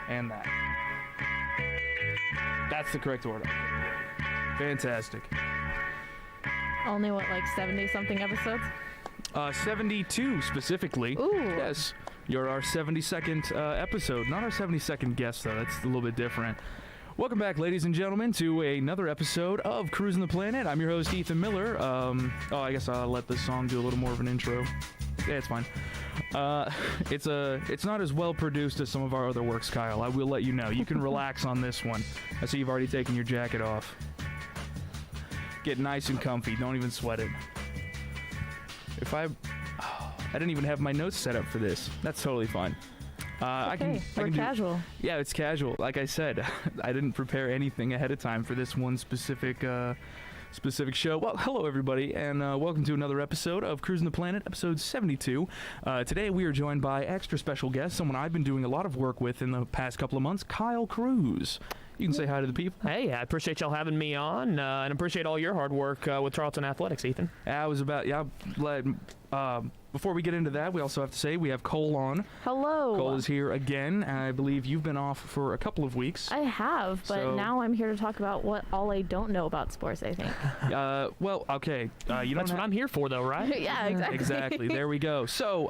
and that. That's the correct order. Fantastic. Only, what, like 70-something episodes? 72 specifically. Ooh. Yes. You're our 72nd episode. Not our 72nd guest, though. That's a little bit different. Welcome back, ladies and gentlemen, to another episode of Cruisin the Planet. I'm your host, Ethan Miller. I guess I'll let this song do a little more of an intro. Yeah, it's fine. It's not as well produced as some of our other works, Kyle. I will let you know. You can relax on this one. I see you've already taken your jacket off. Get nice and comfy. Don't even sweat it. I didn't even have my notes set up for this. That's totally fine. We're casual. Yeah, it's casual. Like I said, I didn't prepare anything ahead of time for this one specific show. Well, hello everybody, and welcome to another episode of Cruisin the Planet, episode 72. Today we are joined by extra special guest, someone I've been doing a lot of work with in the past couple of months, Kyle Cruz. You can say hi to the people. Hey, I appreciate y'all having me on, and appreciate all your hard work with Tarleton Athletics, Ethan. Before we get into that, we also have to say we have Cole on. Hello. Cole is here again. I believe you've been off for a couple of weeks. I have, but now I'm here to talk about all I don't know about sports, I think. Okay. That's what I'm here for, though, right? Yeah, exactly. Exactly. There we go. So,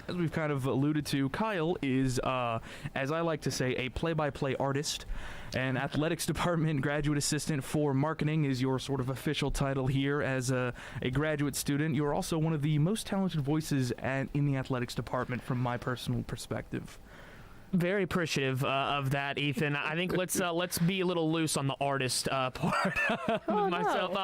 as we've kind of alluded to, Kyle is, as I like to say, a play-by-play artist. An athletics department graduate assistant for marketing is your sort of official title here. As a graduate student, you're also one of the most talented voices in the athletics department from my personal perspective. Very appreciative of that, Ethan. I think let's be a little loose on the artist part. Myself, no.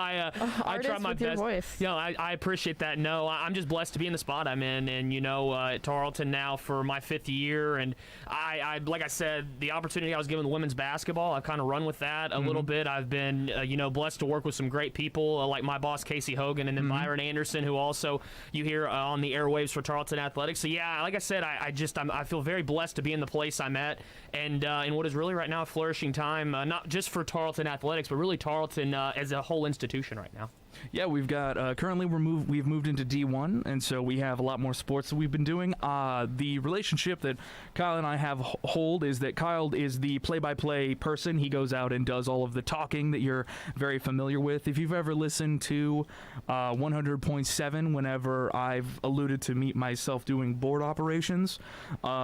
I try my with best. Your voice. I appreciate that. No, I'm just blessed to be in the spot I'm in, and at Tarleton now for my 5th year, and I like I said, the opportunity I was given with women's basketball, I've kind of run with that a little bit. I've been blessed to work with some great people like my boss Casey Hogan, and then Byron Anderson, who also you hear on the airwaves for Tarleton Athletics. So yeah, like I said, I feel very blessed to be in the place I'm at, and in what is really right now a flourishing time, not just for Tarleton Athletics, but really Tarleton as a whole institution right now. Yeah, we've got currently we've moved into D1, and so we have a lot more sports that we've been doing. The relationship that Kyle and I hold is that Kyle is the play-by-play person. He goes out and does all of the talking that you're very familiar with. If you've ever listened to 100.7, whenever I've alluded to myself doing board operations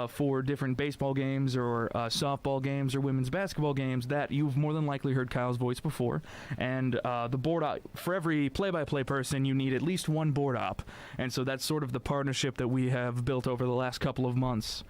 for different baseball games or softball games or women's basketball games, that you've more than likely heard Kyle's voice before. And the board for every play-by-play person, you need at least one board op, and so that's sort of the partnership that we have built over the last couple of months.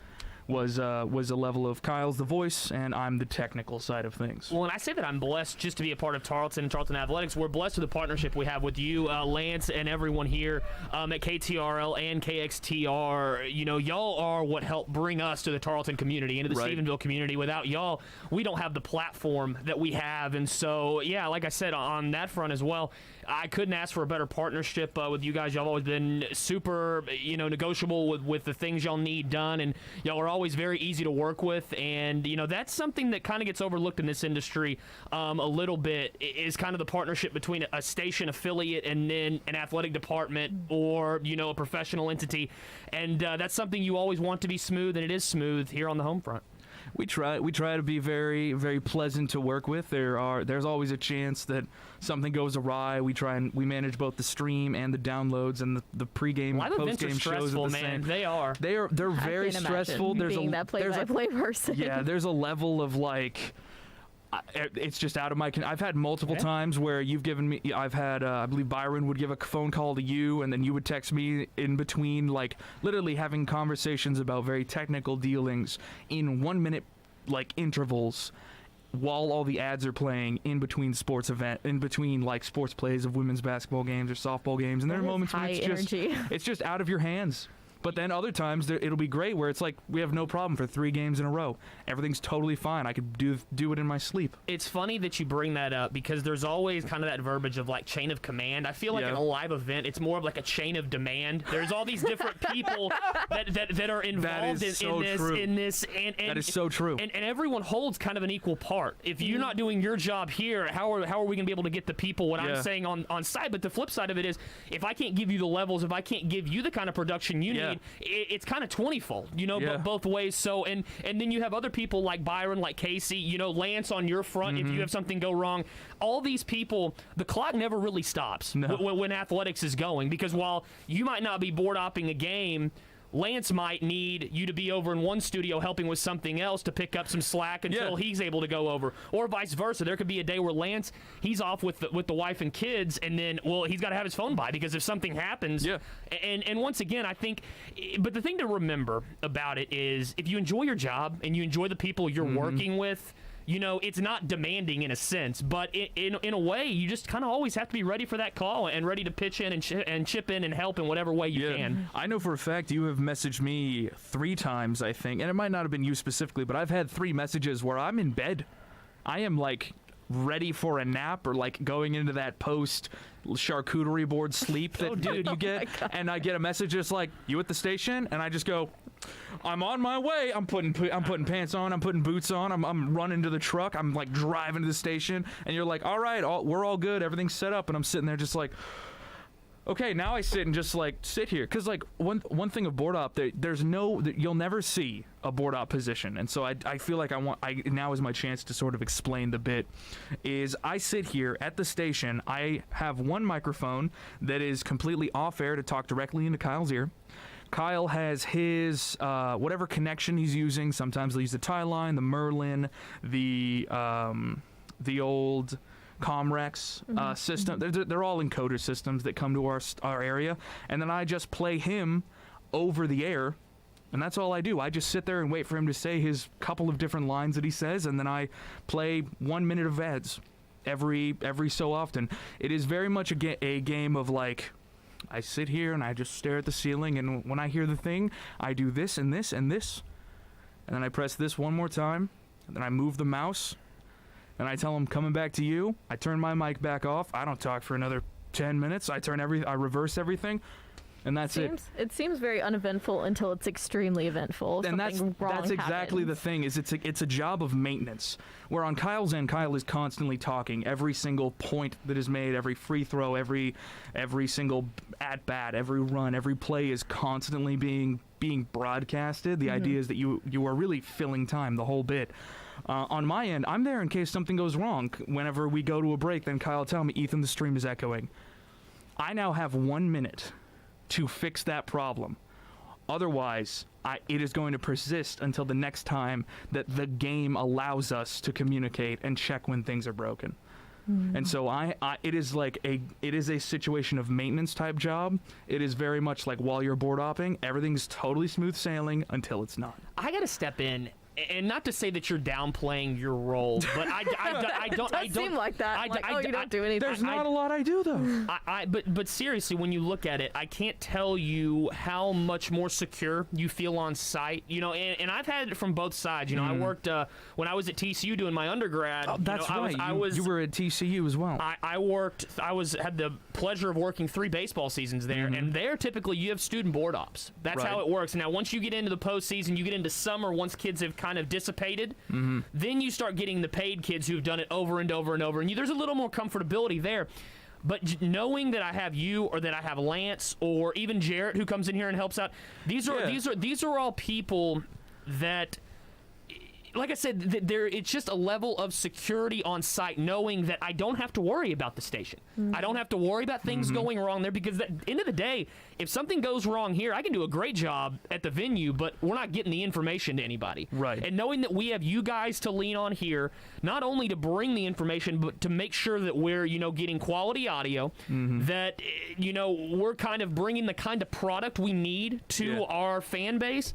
Was a level of Kyle's the voice, and I'm the technical side of things. Well, and I say that I'm blessed just to be a part of Tarleton and Tarleton Athletics. We're blessed with the partnership we have with you, Lance, and everyone here at KTRL and KXTR. Y'all are what helped bring us to the Tarleton community, into the Stephenville community. Without y'all, we don't have the platform that we have. And so, yeah, like I said, on that front as well, I couldn't ask for a better partnership with you guys. Y'all have always been super, negotiable with the things y'all need done, and y'all are always very easy to work with, and that's something that kind of gets overlooked in this industry a little bit, is kind of the partnership between a station affiliate and then an athletic department or a professional entity, and that's something you always want to be smooth, and it is smooth here on the home front. We try to be very, very pleasant to work with. There's always a chance that something goes awry. We manage both the stream and the downloads and the pregame and postgame shows at the same. They are. They're very stressful. Being that play-by-play person. Yeah, there's a level of it's just out of my. I've had multiple times where you've given me. I've had. I believe Byron would give a phone call to you, and then you would text me in between, literally having conversations about very technical dealings in 1 minute, intervals, while all the ads are playing in between sports plays of women's basketball games or softball games, and there are moments when it's just out of your hands. But then other times it'll be great where it's like we have no problem for 3 games in a row. Everything's totally fine. I could do it in my sleep. It's funny that you bring that up because there's always kind of that verbiage of chain of command. I feel like in a live event, it's more of a chain of demand. There's all these different people that are involved in this. And that is so true. And everyone holds kind of an equal part. If you're not doing your job here, how are we going to be able to get the people I'm saying on site? But the flip side of it is, if I can't give you the levels, if I can't give you the kind of production you need, mean, it's kind of 20-fold, Yeah. both ways. So, and then you have other people like Byron, like Casey, Lance on your front if you have something go wrong. All these people, the clock never really stops when athletics is going, because while you might not be board opping a game, Lance might need you to be over in one studio helping with something else to pick up some slack until he's able to go over, or vice versa. There could be a day where Lance, he's off with the wife and kids, and then he's got to have his phone by, because if something happens, and once again, I think, but the thing to remember about it is, if you enjoy your job and you enjoy the people you're working with, it's not demanding in a sense, but in a way, you just kind of always have to be ready for that call and ready to pitch in and chip in and help in whatever way you can. I know for a fact you have messaged me 3 times, I think, and it might not have been you specifically, but I've had 3 messages where I'm in bed. I am like ready for a nap, or like going into that post charcuterie board sleep that you get, and I get a message just like, "You at the station?" and I just go, "I'm on my way. I'm putting pants on. I'm putting boots on. I'm running to the truck. I'm like driving to the station." And you're like, "All right, we're all good. Everything's set up." And I'm sitting there just like, okay, now I sit and just like sit here, because like one thing of board op, you'll never see a board op position, and so I feel like now is my chance to sort of explain the bit. Is I sit here at the station. I have one microphone that is completely off air to talk directly into Kyle's ear. Kyle has his whatever connection he's using. Sometimes he'll use the tie line, the Merlin, the old Comrex system. They're all encoder systems that come to our area, and then I just play him over the air, and that's all I do. I just sit there and wait for him to say his couple of different lines that he says, and then I play 1 minute of ads every so often. It is very much a game of like, I sit here and I just stare at the ceiling, and when I hear the thing, I do this and this and this, and then I press this one more time, and then I move the mouse, and I tell him, "Coming back to you." I turn my mic back off. I don't talk for another 10 minutes. I reverse everything, and that's it. It seems very uneventful until it's extremely eventful. And that's exactly the thing. Is it's a job of maintenance. Where on Kyle's end, Kyle is constantly talking. Every single point that is made, every free throw, every single at bat, every run, every play is constantly being broadcasted. The idea is that you are really filling time the whole bit. On my end, I'm there in case something goes wrong. Whenever we go to a break, then Kyle will tell me, "Ethan, the stream is echoing." I now have 1 minute to fix that problem. Otherwise, it is going to persist until the next time that the game allows us to communicate and check when things are broken. And so it is a situation of maintenance type job. It is very much like while you're board opping, everything's totally smooth sailing until it's not. I got to step in. And not to say that you're downplaying your role, but I don't. It does seem like that. You don't do anything. There's not a lot I do though. But seriously, when you look at it, I can't tell you how much more secure you feel on site. And I've had it from both sides. I worked when I was at TCU doing my undergrad. Oh, that's right. You were at TCU as well. I had the pleasure of working 3 baseball seasons there, and there typically you have student board ops. That's how it works. Now, once you get into the postseason, you get into summer. Once kids have kind of dissipated, then you start getting the paid kids who've done it over and over and over, and there's a little more comfortability there. But knowing that I have you, or that I have Lance, or even Jarrett who comes in here and helps out, these are all people that, like I said, it's just a level of security on site, knowing that I don't have to worry about the station. I don't have to worry about things going wrong there, because at the end of the day, if something goes wrong here, I can do a great job at the venue, but we're not getting the information to anybody. Right. And knowing that we have you guys to lean on here, not only to bring the information, but to make sure that we're, getting quality audio, that, we're kind of bringing the kind of product we need to our fan base.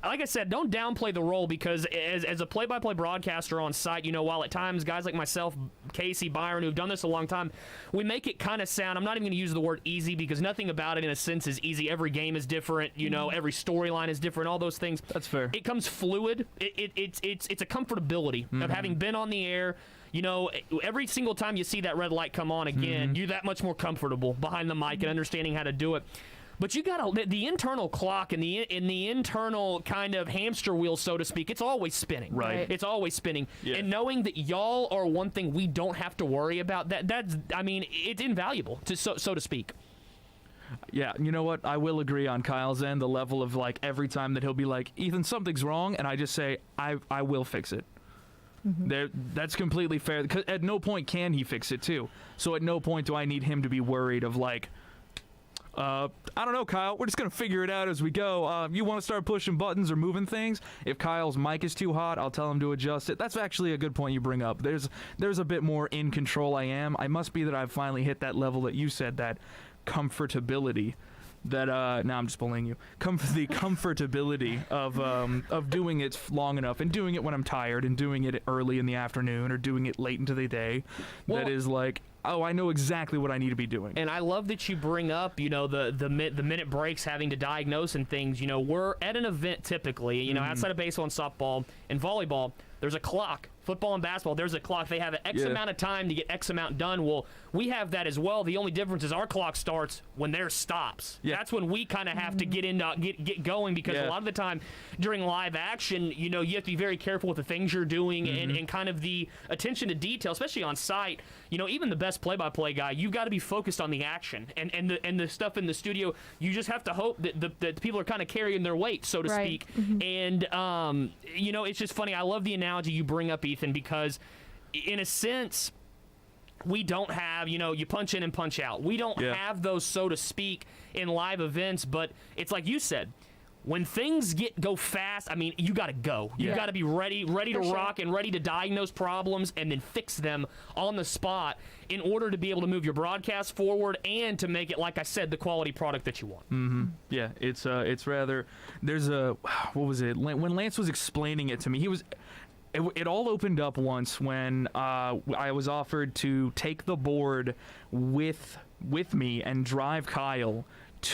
Like I said, don't downplay the role, because as a play-by-play broadcaster on site, while at times guys like myself, Casey, Byron, who've done this a long time, we make it kind of sound, I'm not even going to use the word easy, because nothing about it in a sense is easy. Every game is different, every storyline is different, all those things. That's fair. It comes fluid. It's a comfortability of having been on the air. Every single time you see that red light come on again, you're that much more comfortable behind the mic and understanding how to do it. But you got the internal clock and the internal kind of hamster wheel, so to speak. It's always spinning. Right. It's always spinning. Yeah. And knowing that y'all are one thing we don't have to worry about, it's invaluable, so to speak. Yeah, you know what? I will agree on Kyle's end, the level of like every time that he'll be like, Ethan, something's wrong, and I just say, I will fix it. That's completely fair, because at no point can he fix it too. So at no point do I need him to be worried of like, I don't know, Kyle, we're just going to figure it out as we go. You want to start pushing buttons or moving things? If Kyle's mic is too hot, I'll tell him to adjust it. That's actually a good point you bring up. There's a bit more in control I am. I must be that I've finally hit that level that you said, that comfortability. That now I'm just bullying you. The comfortability of doing it long enough, and doing it when I'm tired, and doing it early in the afternoon, or doing it late into the day. Well, that is like, oh, I know exactly what I need to be doing. And I love that you bring up, the minute breaks, having to diagnose and things. We're at an event typically, outside of baseball and softball and volleyball, there's a clock. Football and basketball, there's a clock. They have an X amount of time to get X amount done. Well, we have that as well. The only difference is our clock starts when theirs stops. Yeah. That's when we kind of have to get going, because a lot of the time during live action, you have to be very careful with the things you're doing and kind of the attention to detail, especially on site. Even the best play-by-play guy, you've got to be focused on the action and the stuff in the studio. You just have to hope that people are kind of carrying their weight, so to speak. And it's just funny. I love the analogy you bring up, Ethan, because in a sense, we don't have, you punch in and punch out. We don't have those, so to speak, in live events. But it's like you said, when things go fast, you got to go. You got to be ready to rock and ready to diagnose problems and then fix them on the spot in order to be able to move your broadcast forward and to make it, like I said, the quality product that you want. Yeah, it's rather, there's what was it? When Lance was explaining it to me, it all opened up once when I was offered to take the board with me and drive Kyle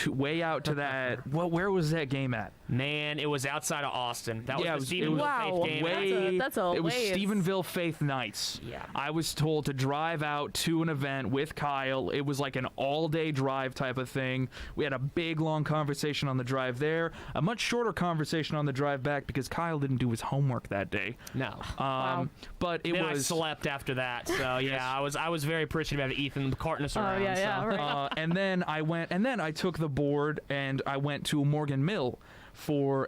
way out to that. Where was that game at? Man, it was outside of Austin. That was the Stephenville Faith game. It was Stephenville Faith Knights. Yeah. I was told to drive out to an event with Kyle. It was like an all-day drive type of thing. We had a big, long conversation on the drive there. A much shorter conversation on the drive back because Kyle didn't do his homework that day. No. But it then was. I slept after that. So yeah, I was very appreciative of Ethan carting us around. Right. And then I took the board and I went to Morgan Mill.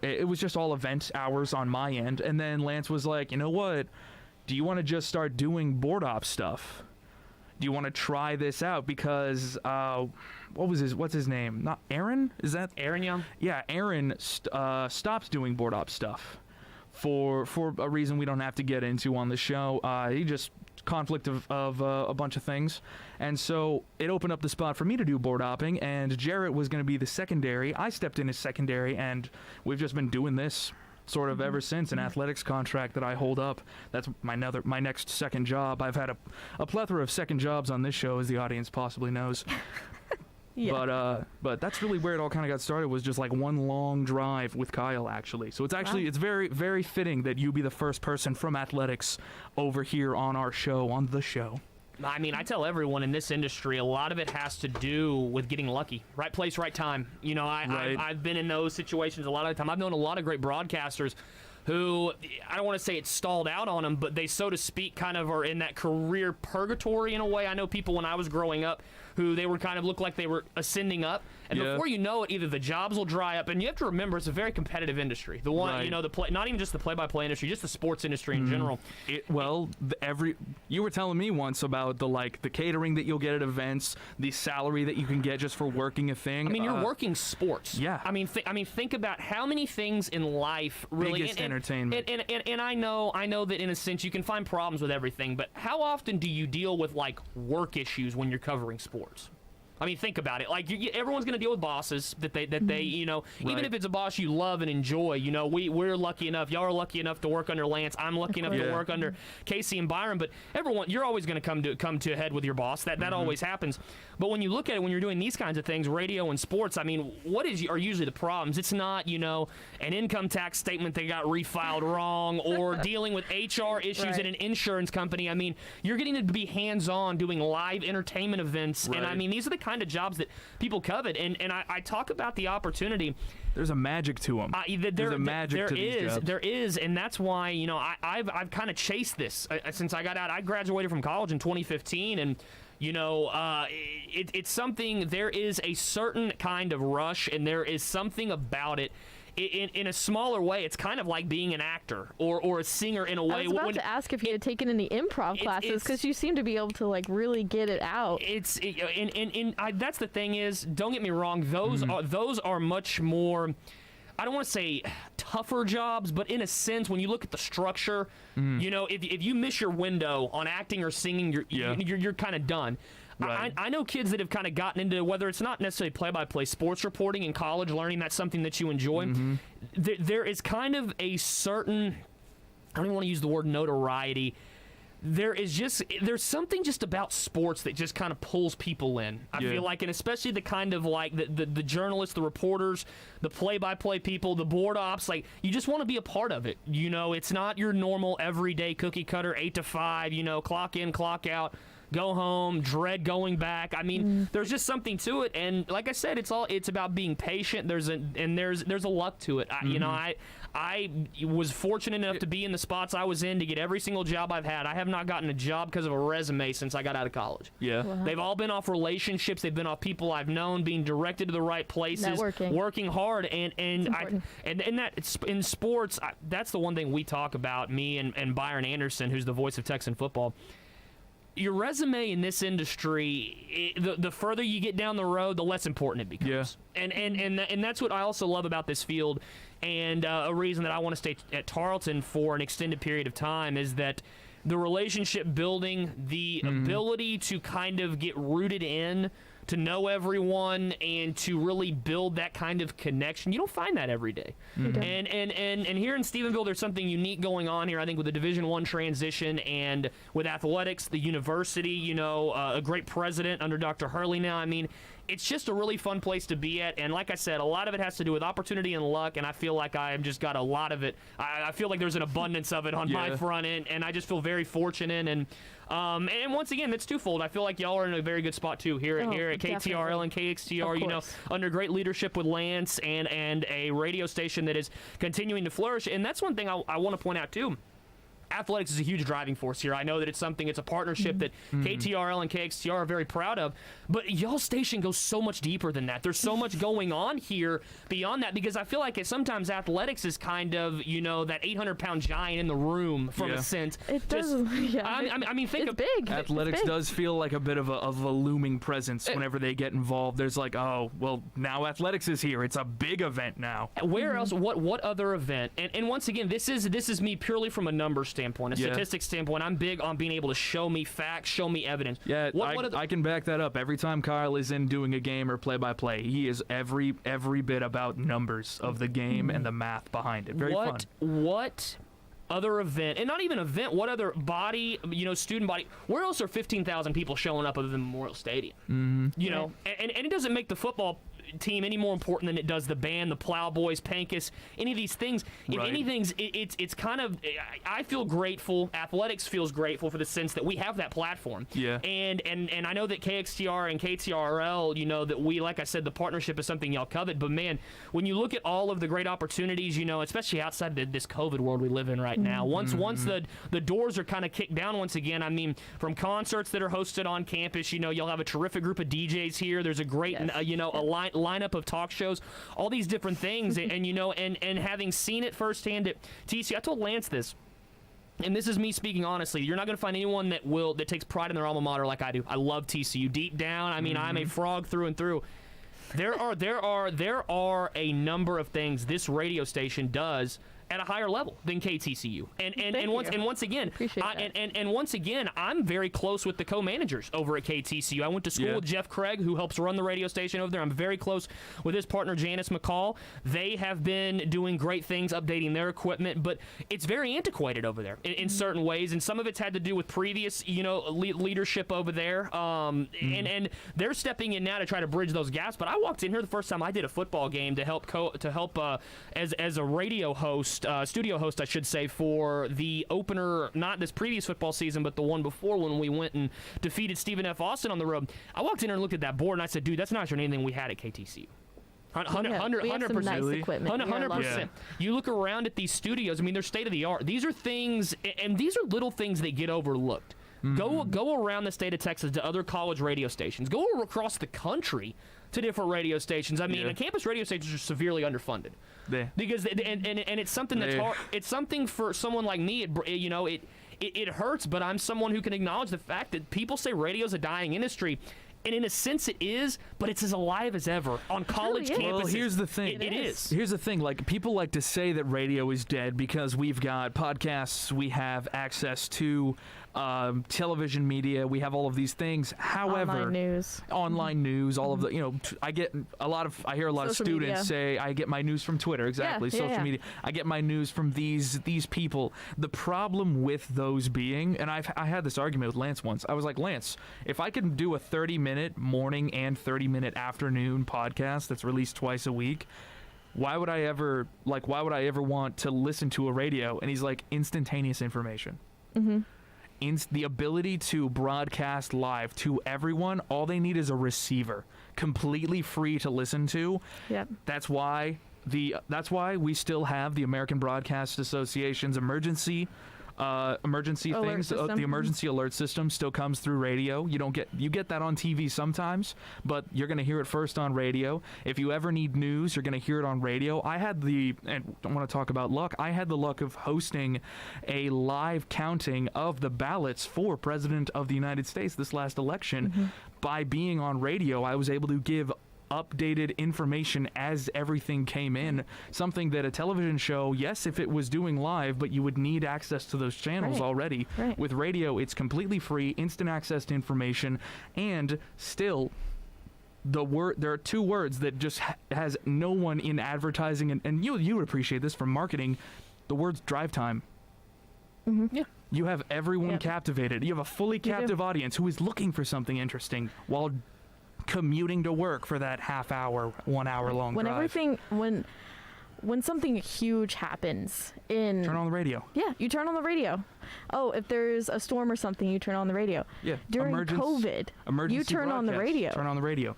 It was just all event hours on my end, and then Lance was like, you know what, do you want to just start doing board op stuff? Do you want to try this out? Because what's his name? Not Aaron? Is that Aaron Young? Yeah, Aaron stopped doing board op stuff for a reason we don't have to get into on the show. He just conflict of a bunch of things, and so it opened up the spot for me to do board hopping, and Jarrett was going to be the secondary. I stepped in as secondary, and we've just been doing this sort of ever since. An athletics contract that I hold up. That's my next second job. I've had a plethora of second jobs on this show, as the audience possibly knows. But that's really where it all kind of got started, was just like one long drive with Kyle, actually. So it's actually it's very, very fitting that you be the first person from athletics over here on our show, on the show. I tell everyone in this industry, a lot of it has to do with getting lucky. Right place, right time. I've been in those situations a lot of the time. I've known a lot of great broadcasters who, I don't want to say it stalled out on them, but they, so to speak, kind of are in that career purgatory in a way. I know people when I was growing up who they were kind of looked like they were ascending up, and before you know it, either the jobs will dry up, and you have to remember it's a very competitive industry. The one, not even just the play-by-play industry, just the sports industry in general. You were telling me once about the catering that you'll get at events, the salary that you can get just for working a thing. You're working sports. Yeah. Think about how many things in life really biggest entertainment. And I know that in a sense you can find problems with everything, but how often do you deal with work issues when you're covering sports? Think about it. Everyone's going to deal with bosses that they even if it's a boss you love and enjoy. We're lucky enough. Y'all are lucky enough to work under Lance. I'm lucky enough to work under Casey and Byron. But everyone, you're always going to come to a head with your boss. That always happens. But when you look at it, when you're doing these kinds of things, radio and sports, what are usually the problems? It's not an income tax statement that got refiled wrong, or dealing with HR issues at an insurance company. You're getting to be hands-on doing live entertainment events, and these are the kind of jobs that people covet, and I talk about the opportunity. There's a magic to them. There's a magic to these jobs. There is, and that's why I've kind of chased this since I got out. I graduated from college in 2015, and It's something, there is a certain kind of rush, and there is something about it. In a smaller way, it's kind of like being an actor or a singer in a way. I was about to ask if you had taken any improv classes, because you seem to be able to like really get it out. That's the thing is, don't get me wrong, those are much more, I don't want to say tougher jobs, but in a sense, when you look at the structure, if you miss your window on acting or singing, you're kind of done. Right. I know kids that have kind of gotten into, whether it's not necessarily play-by-play sports reporting in college, learning that's something that you enjoy. There is kind of a certain, I don't even want to use the word notoriety. There's something just about sports that just kind of pulls people in. I feel like, and especially the kind of like the journalists, the reporters, the play-by-play people, the board ops, like you just want to be a part of it. It's not your normal everyday cookie cutter 8 to 5, clock in, clock out, go home, dread going back. I mean, there's just something to it, and like I said, it's about being patient. There's a luck to it. I was fortunate enough to be in the spots I was in to get every single job I've had. I have not gotten a job because of a resume since I got out of college. Yeah, they've all been off relationships. They've been off people I've known, being directed to the right places, working hard, and that in sports, that's the one thing we talk about. Me and Byron Anderson, who's the voice of Texan football. Your resume in this industry, the further you get down the road, the less important it becomes. Yeah. And that's what I also love about this field, and a reason that I want to stay at Tarleton for an extended period of time is that the relationship building, the ability to kind of get rooted in, to know everyone, and to really build that kind of connection. You don't find that every day. And here in Stephenville, there's something unique going on here, I think, with the Division I transition and with athletics, the university, a great president under Dr. Hurley now. I mean, it's just a really fun place to be at, and like I said, a lot of it has to do with opportunity and luck, and I feel like I've just got a lot of it. I feel like there's an abundance of it on my front end, and I just feel very fortunate, and once again, it's twofold. I feel like y'all are in a very good spot too here at KTRL and KXTR, under great leadership with Lance and a radio station that is continuing to flourish, and that's one thing I want to point out too. Athletics is a huge driving force here. I know that it's a partnership that KTRL and KXTR are very proud of, but y'all station goes so much deeper than that. There's so much going on here beyond that, because I feel like sometimes athletics is kind of, that 800-pound giant in the room from a sense. It does. I mean, think of big. Athletics does feel like a bit of a looming presence whenever they get involved. There's like, oh, well, now athletics is here. It's a big event now. Where else? What other event? And once again, this is me purely from a numbers standpoint, a statistics standpoint. I'm big on being able to show me facts, show me evidence. Yeah, I can back that up. Every time Kyle is in doing a game or play-by-play, he is every bit about numbers of the game and the math behind it. Very fun. What other event, and not even event, what other body, student body, where else are 15,000 people showing up other than Memorial Stadium? And it doesn't make the football team any more important than it does the band, the Plowboys, Pancus, any of these things. If anything, it's kind of, I feel grateful, athletics feels grateful for the sense that we have that platform. Yeah. And I know that KXTR and KTRL, that we, like I said, the partnership is something y'all covet, but man, when you look at all of the great opportunities, especially outside this COVID world we live in right now, once the doors are kind of kicked down once again, I mean, from concerts that are hosted on campus, you'll have a terrific group of DJs here. There's a great, a lineup of talk shows, all these different things, and having seen it firsthand at TCU, I told Lance this, and this is me speaking honestly. You're not going to find anyone that takes pride in their alma mater like I do. I love TCU deep down. I mean, I'm a frog through and through. There are a number of things this radio station does at a higher level than KTCU, and once again, I'm very close with the co-managers over at KTCU. I went to school with Jeff Craig, who helps run the radio station over there. I'm very close with his partner Janice McCall. They have been doing great things, updating their equipment, but it's very antiquated over there in certain ways, and some of it's had to do with previous leadership over there, and they're stepping in now to try to bridge those gaps. But I walked in here the first time I did a football game to help as a radio host. Studio host, I should say, for the opener, not this previous football season, but the one before when we went and defeated Stephen F. Austin on the road. I walked in there and looked at that board, and I said, dude, that's not anything we had at KTCU. 100%. Nice equipment. 100%. You look around at these studios, I mean, they're state of the art. These are things, and these are little things that get overlooked. Go around the state of Texas to other college radio stations. Go across the country to different radio stations. I mean, campus radio stations are severely underfunded. Because and it's something that's hard. It's something for someone like me. It hurts, but I'm someone who can acknowledge the fact that people say radio's a dying industry. And in a sense it is, but it's as alive as ever on college campuses. Well, here's the thing. It is. Here's the thing. Like, people like to say that radio is dead because we've got podcasts, we have access to television media, we have all of these things. However, online news, all of the, I hear a lot of social students media. say, I get my news from Twitter. Exactly. Social media. I get my news from these people. The problem with those being, and I had this argument with Lance once. I was like, Lance, if I can do a 30-minute morning and 30-minute afternoon podcast that's released twice a week, why would I ever want to listen to a radio? And he's like, instantaneous information. The ability to broadcast live to everyone, all they need is a receiver, completely free to listen to. Yep. That's why we still have the American Broadcast Association's emergency things. The emergency alert system still comes through radio. You get that on TV sometimes, but you're going to hear it first on radio. If you ever need news, you're going to hear it on radio. I don't want to talk about luck. I had the luck of hosting a live counting of the ballots for President of the United States this last election. By being on radio, I was able to give updated information as everything came in, something that a television show, yes, if it was doing live, but you would need access to those channels already. With radio, it's completely free, instant access to information, and still there are two words that just has no one in advertising, and you would appreciate this from marketing, the words drive time. You have everyone captivated. You have a fully captive audience who is looking for something interesting while commuting to work for that half hour, 1 hour long drive. When something huge happens turn on the radio. You turn on the radio. Oh, if there's a storm or something, you turn on the radio. During COVID, you turn on the radio. Turn on the radio.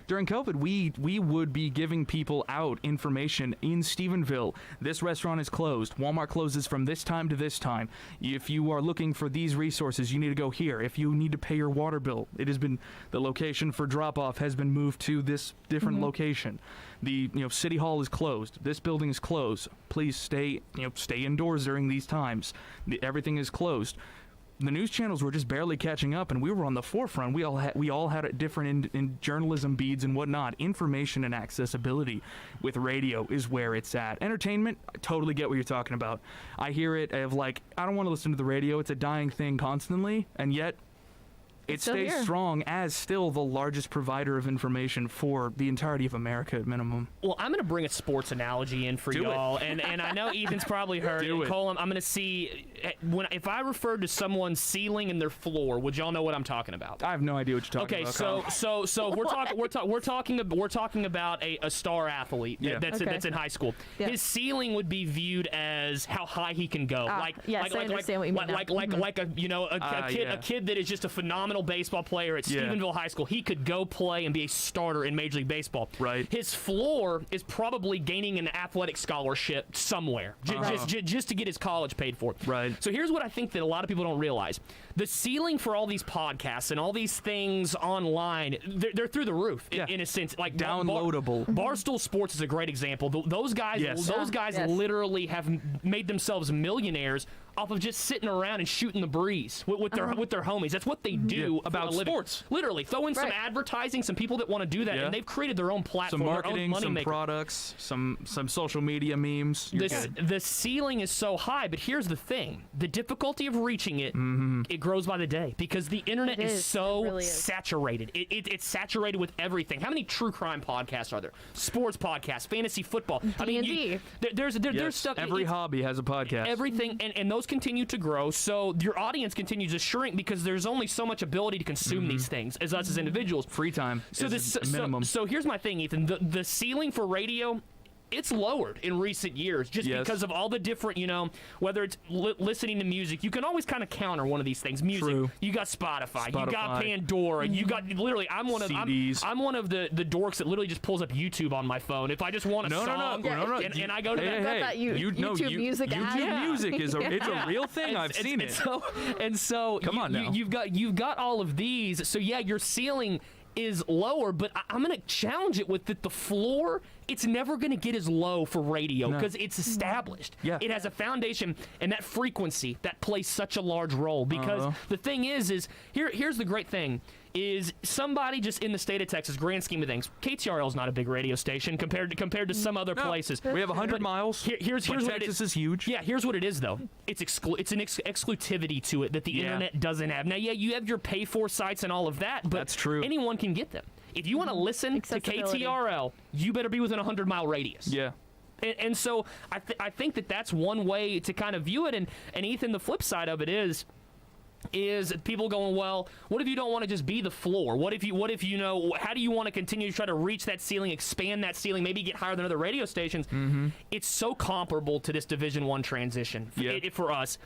During COVID, we would be giving people out information in Stephenville. This restaurant is closed. Walmart closes from this time to this time. If you are looking for these resources, you need to go here. If you need to pay your water bill, the location for drop-off has been moved to this different location. The City Hall is closed. This building is closed. Please stay indoors during these times. Everything is closed. The news channels were just barely catching up, and we were on the forefront. We all had it different in journalism beads and whatnot. Information and accessibility with radio is where it's at. Entertainment, I totally get what you're talking about. I hear it of I don't want to listen to the radio. It's a dying thing constantly, and yet it stays strong as still the largest provider of information for the entirety of America at minimum. Well, I'm going to bring a sports analogy in for y'all, and I know Ethan's probably heard it. Cole, I'm going to see if I referred to someone's ceiling and their floor, would y'all know what I'm talking about? I have no idea what you're talking about. Okay, so we're talking about a star athlete that's in high school. His ceiling would be viewed as how high he can go. I understand what you mean. Like a kid that is just a phenomenal baseball player at Stephenville High School. He could go play and be a starter in Major League Baseball. Right. His floor is probably gaining an athletic scholarship somewhere, just to get his college paid for. Right. So here's what I think that a lot of people don't realize: the ceiling for all these podcasts and all these things online, they're through the roof in a sense. Like downloadable. Barstool Sports is a great example. Those guys, literally have made themselves millionaires off of just sitting around and shooting the breeze with their homies. That's what they do about sports. Literally, throw in some advertising, some people that want to do that, and they've created their own platform, some marketing, their own money some products, some social media memes. The ceiling is so high, but here's the thing: the difficulty of reaching it, it grows by the day because the internet is so saturated. It's saturated with everything. How many true crime podcasts are there? Sports podcasts, fantasy football. D&D. I mean, there's stuff. Every hobby has a podcast. Everything, and those continue to grow, so your audience continues to shrink because there's only so much ability to consume these things as us as individuals. Free time is minimum. So here's my thing, Ethan. The ceiling for radio it's lowered in recent years just because of all the different, whether it's listening to music. You can always kind of counter one of these things. Music. True. You got Spotify. You got Pandora. You got literally. I'm one of the dorks that literally just pulls up YouTube on my phone if I just want a song. No. And I go to YouTube Music. YouTube Music is it's a real thing. I've seen it. So come on now. You've got all of these. So yeah, your ceiling is lower, but I'm going to challenge it with that the floor, it's never going to get as low for radio because it's established. Yeah. It has a foundation, and that frequency, that plays such a large role because the thing is here's the great thing, is somebody just in the state of Texas, grand scheme of things, KTRL is not a big radio station compared to some other places. We have 100 miles. Here's what Texas is huge. Yeah, here's what it is though. It's an exclusivity to it that the internet doesn't have. Now, you have your pay-for sites and all of that, but that's true. Anyone can get them. If you want to listen to KTRL, you better be within a 100-mile radius. Yeah. And so I think that's one way to kind of view it. And Ethan, the flip side of it is people going, well, what if you don't want to just be the floor? What if how do you want to continue to try to reach that ceiling, expand that ceiling, maybe get higher than other radio stations? Mm-hmm. It's so comparable to this Division I transition for us.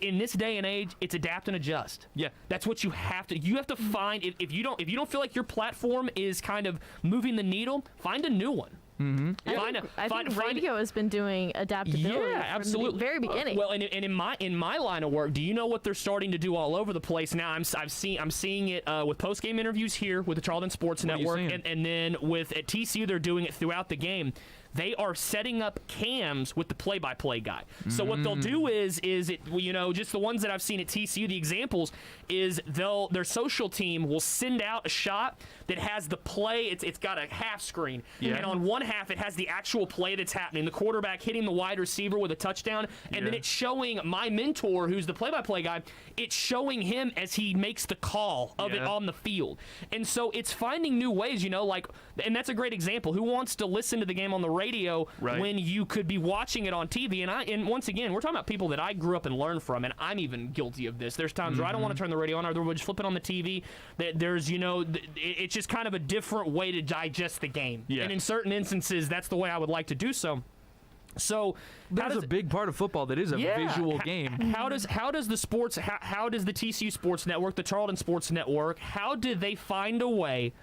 In this day and age, it's adapt and adjust. Yeah, that's what you have to. You have to find if you don't feel like your platform is kind of moving the needle, find a new one. Mm-hmm. I think radio has been doing adaptability from the very beginning. Well, and in my line of work, do you know what they're starting to do all over the place now? I'm seeing it with post game interviews here with the Tarleton Sports Network, and then at TCU they're doing it throughout the game. They are setting up cams with the play-by-play guy. So what they'll do is just the ones that I've seen at TCU, the examples is their social team will send out a shot that has the play. It's got a half screen, and on one half it has the actual play that's happening. The quarterback hitting the wide receiver with a touchdown, and then it's showing my mentor, who's the play-by-play guy. It's showing him as he makes the call of it on the field, and so it's finding new ways. And that's a great example. Who wants to listen to the game on the radio when you could be watching it on TV? And once again, we're talking about people that I grew up and learned from, and I'm even guilty of this. There's times where I don't want to turn the radio on, or we'll just flip it on the TV. There's it's just kind of a different way to digest the game. Yeah. And in certain instances, that's the way I would like to do so. So there's a big part of football that is a visual game. How does the sports? How does the TCU Sports Network, the Tarleton Sports Network, how did they find a way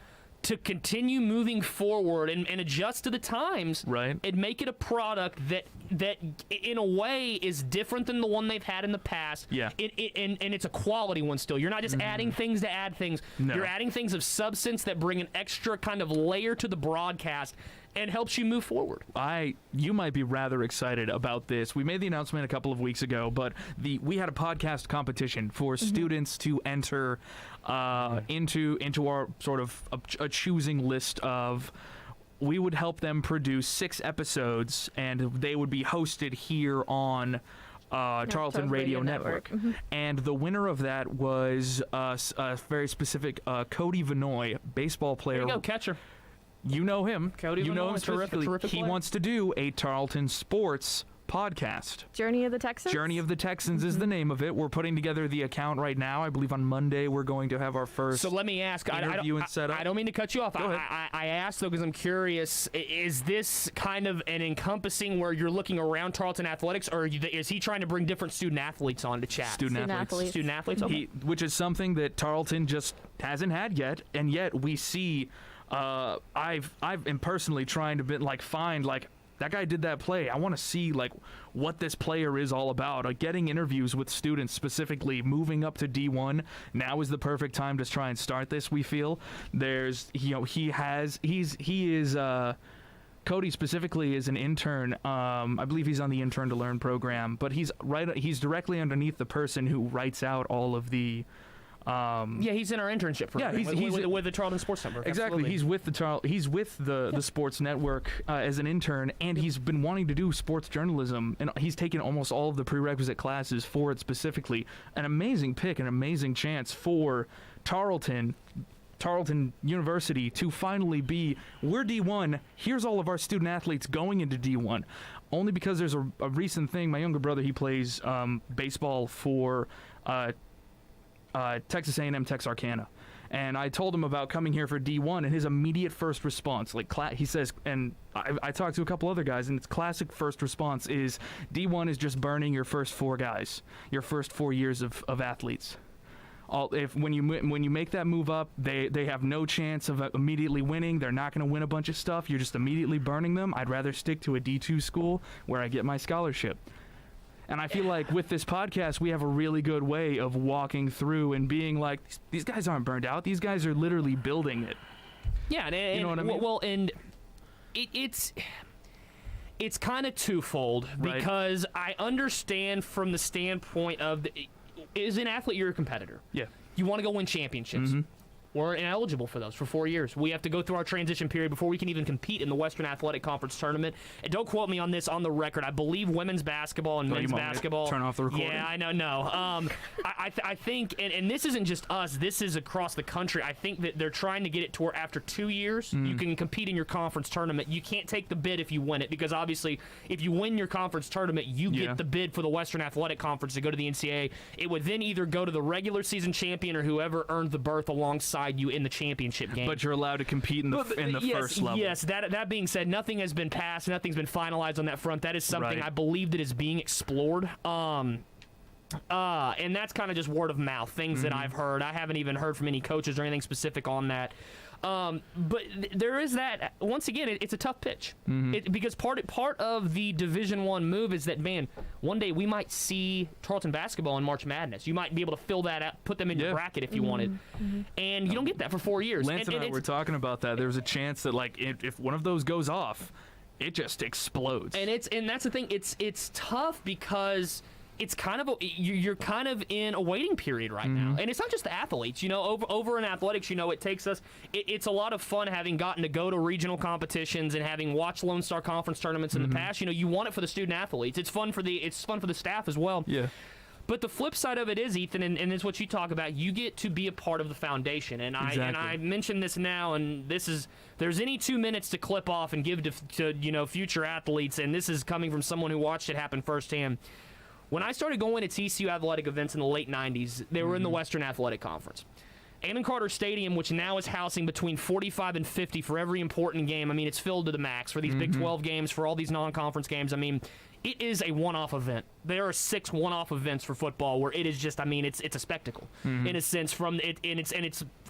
to continue moving forward and adjust to the times, and make it a product that in a way is different than the one they've had in the past. Yeah. And it's a quality one still. You're not just adding things to add things. No. You're adding things of substance that bring an extra kind of layer to the broadcast and helps you move forward. You might be rather excited about this. We made the announcement a couple of weeks ago, but we had a podcast competition for students to enter into our sort of a choosing list of. We would help them produce 6 episodes, and they would be hosted here on Tarleton Radio Network. Mm-hmm. And the winner of that was a very specific Cody Vinoy, baseball player. There you go, catcher. You know him. Cody you Vinoy, know him specifically. terrific he player. wants to do a Tarleton sports podcast. Journey of the Texans? Journey of the Texans is the name of it. We're putting together the account right now. I believe on Monday we're going to have our first So let me ask, interview and setup. I don't mean to cut you off. Go ahead. I asked, though, because I'm curious, is this kind of an encompassing where you're looking around Tarleton athletics, or is he trying to bring different student athletes on to chat? Student athletes. Student athletes, okay. Which is something that Tarleton just hasn't had yet, and yet we see... I've been personally trying to find that guy did that play. I want to see what this player is all about. Getting interviews with students specifically, moving up to D1. Now is the perfect time to try and start this. We feel Cody specifically is an intern. I believe he's on the Intern to Learn program, but he's directly underneath the person who writes out all of the. He's in our internship program. Yeah, he's with the Tarleton Sports Network. Exactly. Absolutely. He's with the Sports Network as an intern, and he's been wanting to do sports journalism, and he's taken almost all of the prerequisite classes for it specifically. An amazing pick, an amazing chance for Tarleton University to finally be, we're D1, here's all of our student athletes going into D1. Only because there's a recent thing, my younger brother, he plays baseball for Texas A&M Texarkana, And I told him about coming here for D1, and his immediate first response, he says, and I talked to a couple other guys, and its classic first response is, D1 is just burning your first 4 guys, your first 4 years of athletes. When you make that move up, they have no chance of immediately winning. They're not going to win a bunch of stuff. You're just immediately burning them. I'd rather stick to a D2 school where I get my scholarship. And I feel like with this podcast, we have a really good way of walking through and being like, these guys aren't burned out. These guys are literally building it. Yeah, and you know what I mean? Well, and it's kind of twofold, because I understand from the standpoint of as an athlete, you're a competitor. Yeah. You want to go win championships. Mm-hmm. We're ineligible for those for 4 years. We have to go through our transition period before we can even compete in the Western Athletic Conference tournament. And don't quote me on this on the record. I believe women's basketball and men's basketball. Turn off the recording. Yeah, I know. No. I think, and this isn't just us. This is across the country. I think that they're trying to get it to where after 2 years, you can compete in your conference tournament. You can't take the bid if you win it, because obviously, if you win your conference tournament, you get the bid for the Western Athletic Conference to go to the NCAA. It would then either go to the regular season champion or whoever earned the berth alongside you in the championship game. But you're allowed to compete in the first level. Yes, that being said, nothing has been passed, nothing's been finalized on that front. That is something I believe that is being explored. And that's kind of just word of mouth, things that I've heard. I haven't even heard from any coaches or anything specific on that. But there is that. Once again, it's a tough pitch, because part of the Division I move is that, man, one day we might see Tarleton basketball in March Madness. You might be able to fill that out, put them in your bracket if you wanted, and you don't get that for 4 years. Lance and I were talking about that. There's a chance that if one of those goes off, it just explodes. And that's the thing. It's tough because it's kind of you're kind of in a waiting period right now, and it's not just the athletes. Over in athletics, it takes us. It's a lot of fun having gotten to go to regional competitions and having watched Lone Star Conference tournaments in the past. You want it for the student athletes. It's fun for the staff as well. Yeah. But the flip side of it is, Ethan, and it's what you talk about. You get to be a part of the foundation, and I mention this now, and there's any 2 minutes to clip off and give to future athletes, and this is coming from someone who watched it happen firsthand. When I started going to TCU athletic events in the late 90s, they were in the Western Athletic Conference. Amon Carter Stadium, which now is housing between 45 and 50 for every important game. I mean, it's filled to the max for these Big 12 games, for all these non-conference games. I mean, it is a one-off event. There are 6 one-off events for football where it is just, it's a spectacle in a sense.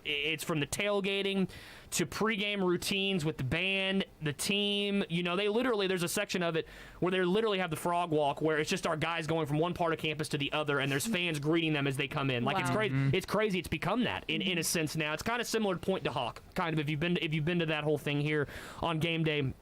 It's from the tailgating to pregame routines with the band, the team. There's a section of it where they literally have the frog walk, where it's just our guys going from one part of campus to the other, and there's fans greeting them as they come in. It's crazy. It's crazy. It's become that in a sense now. It's kind of similar to Point to Hawk, kind of, if you've been to that whole thing here on game day.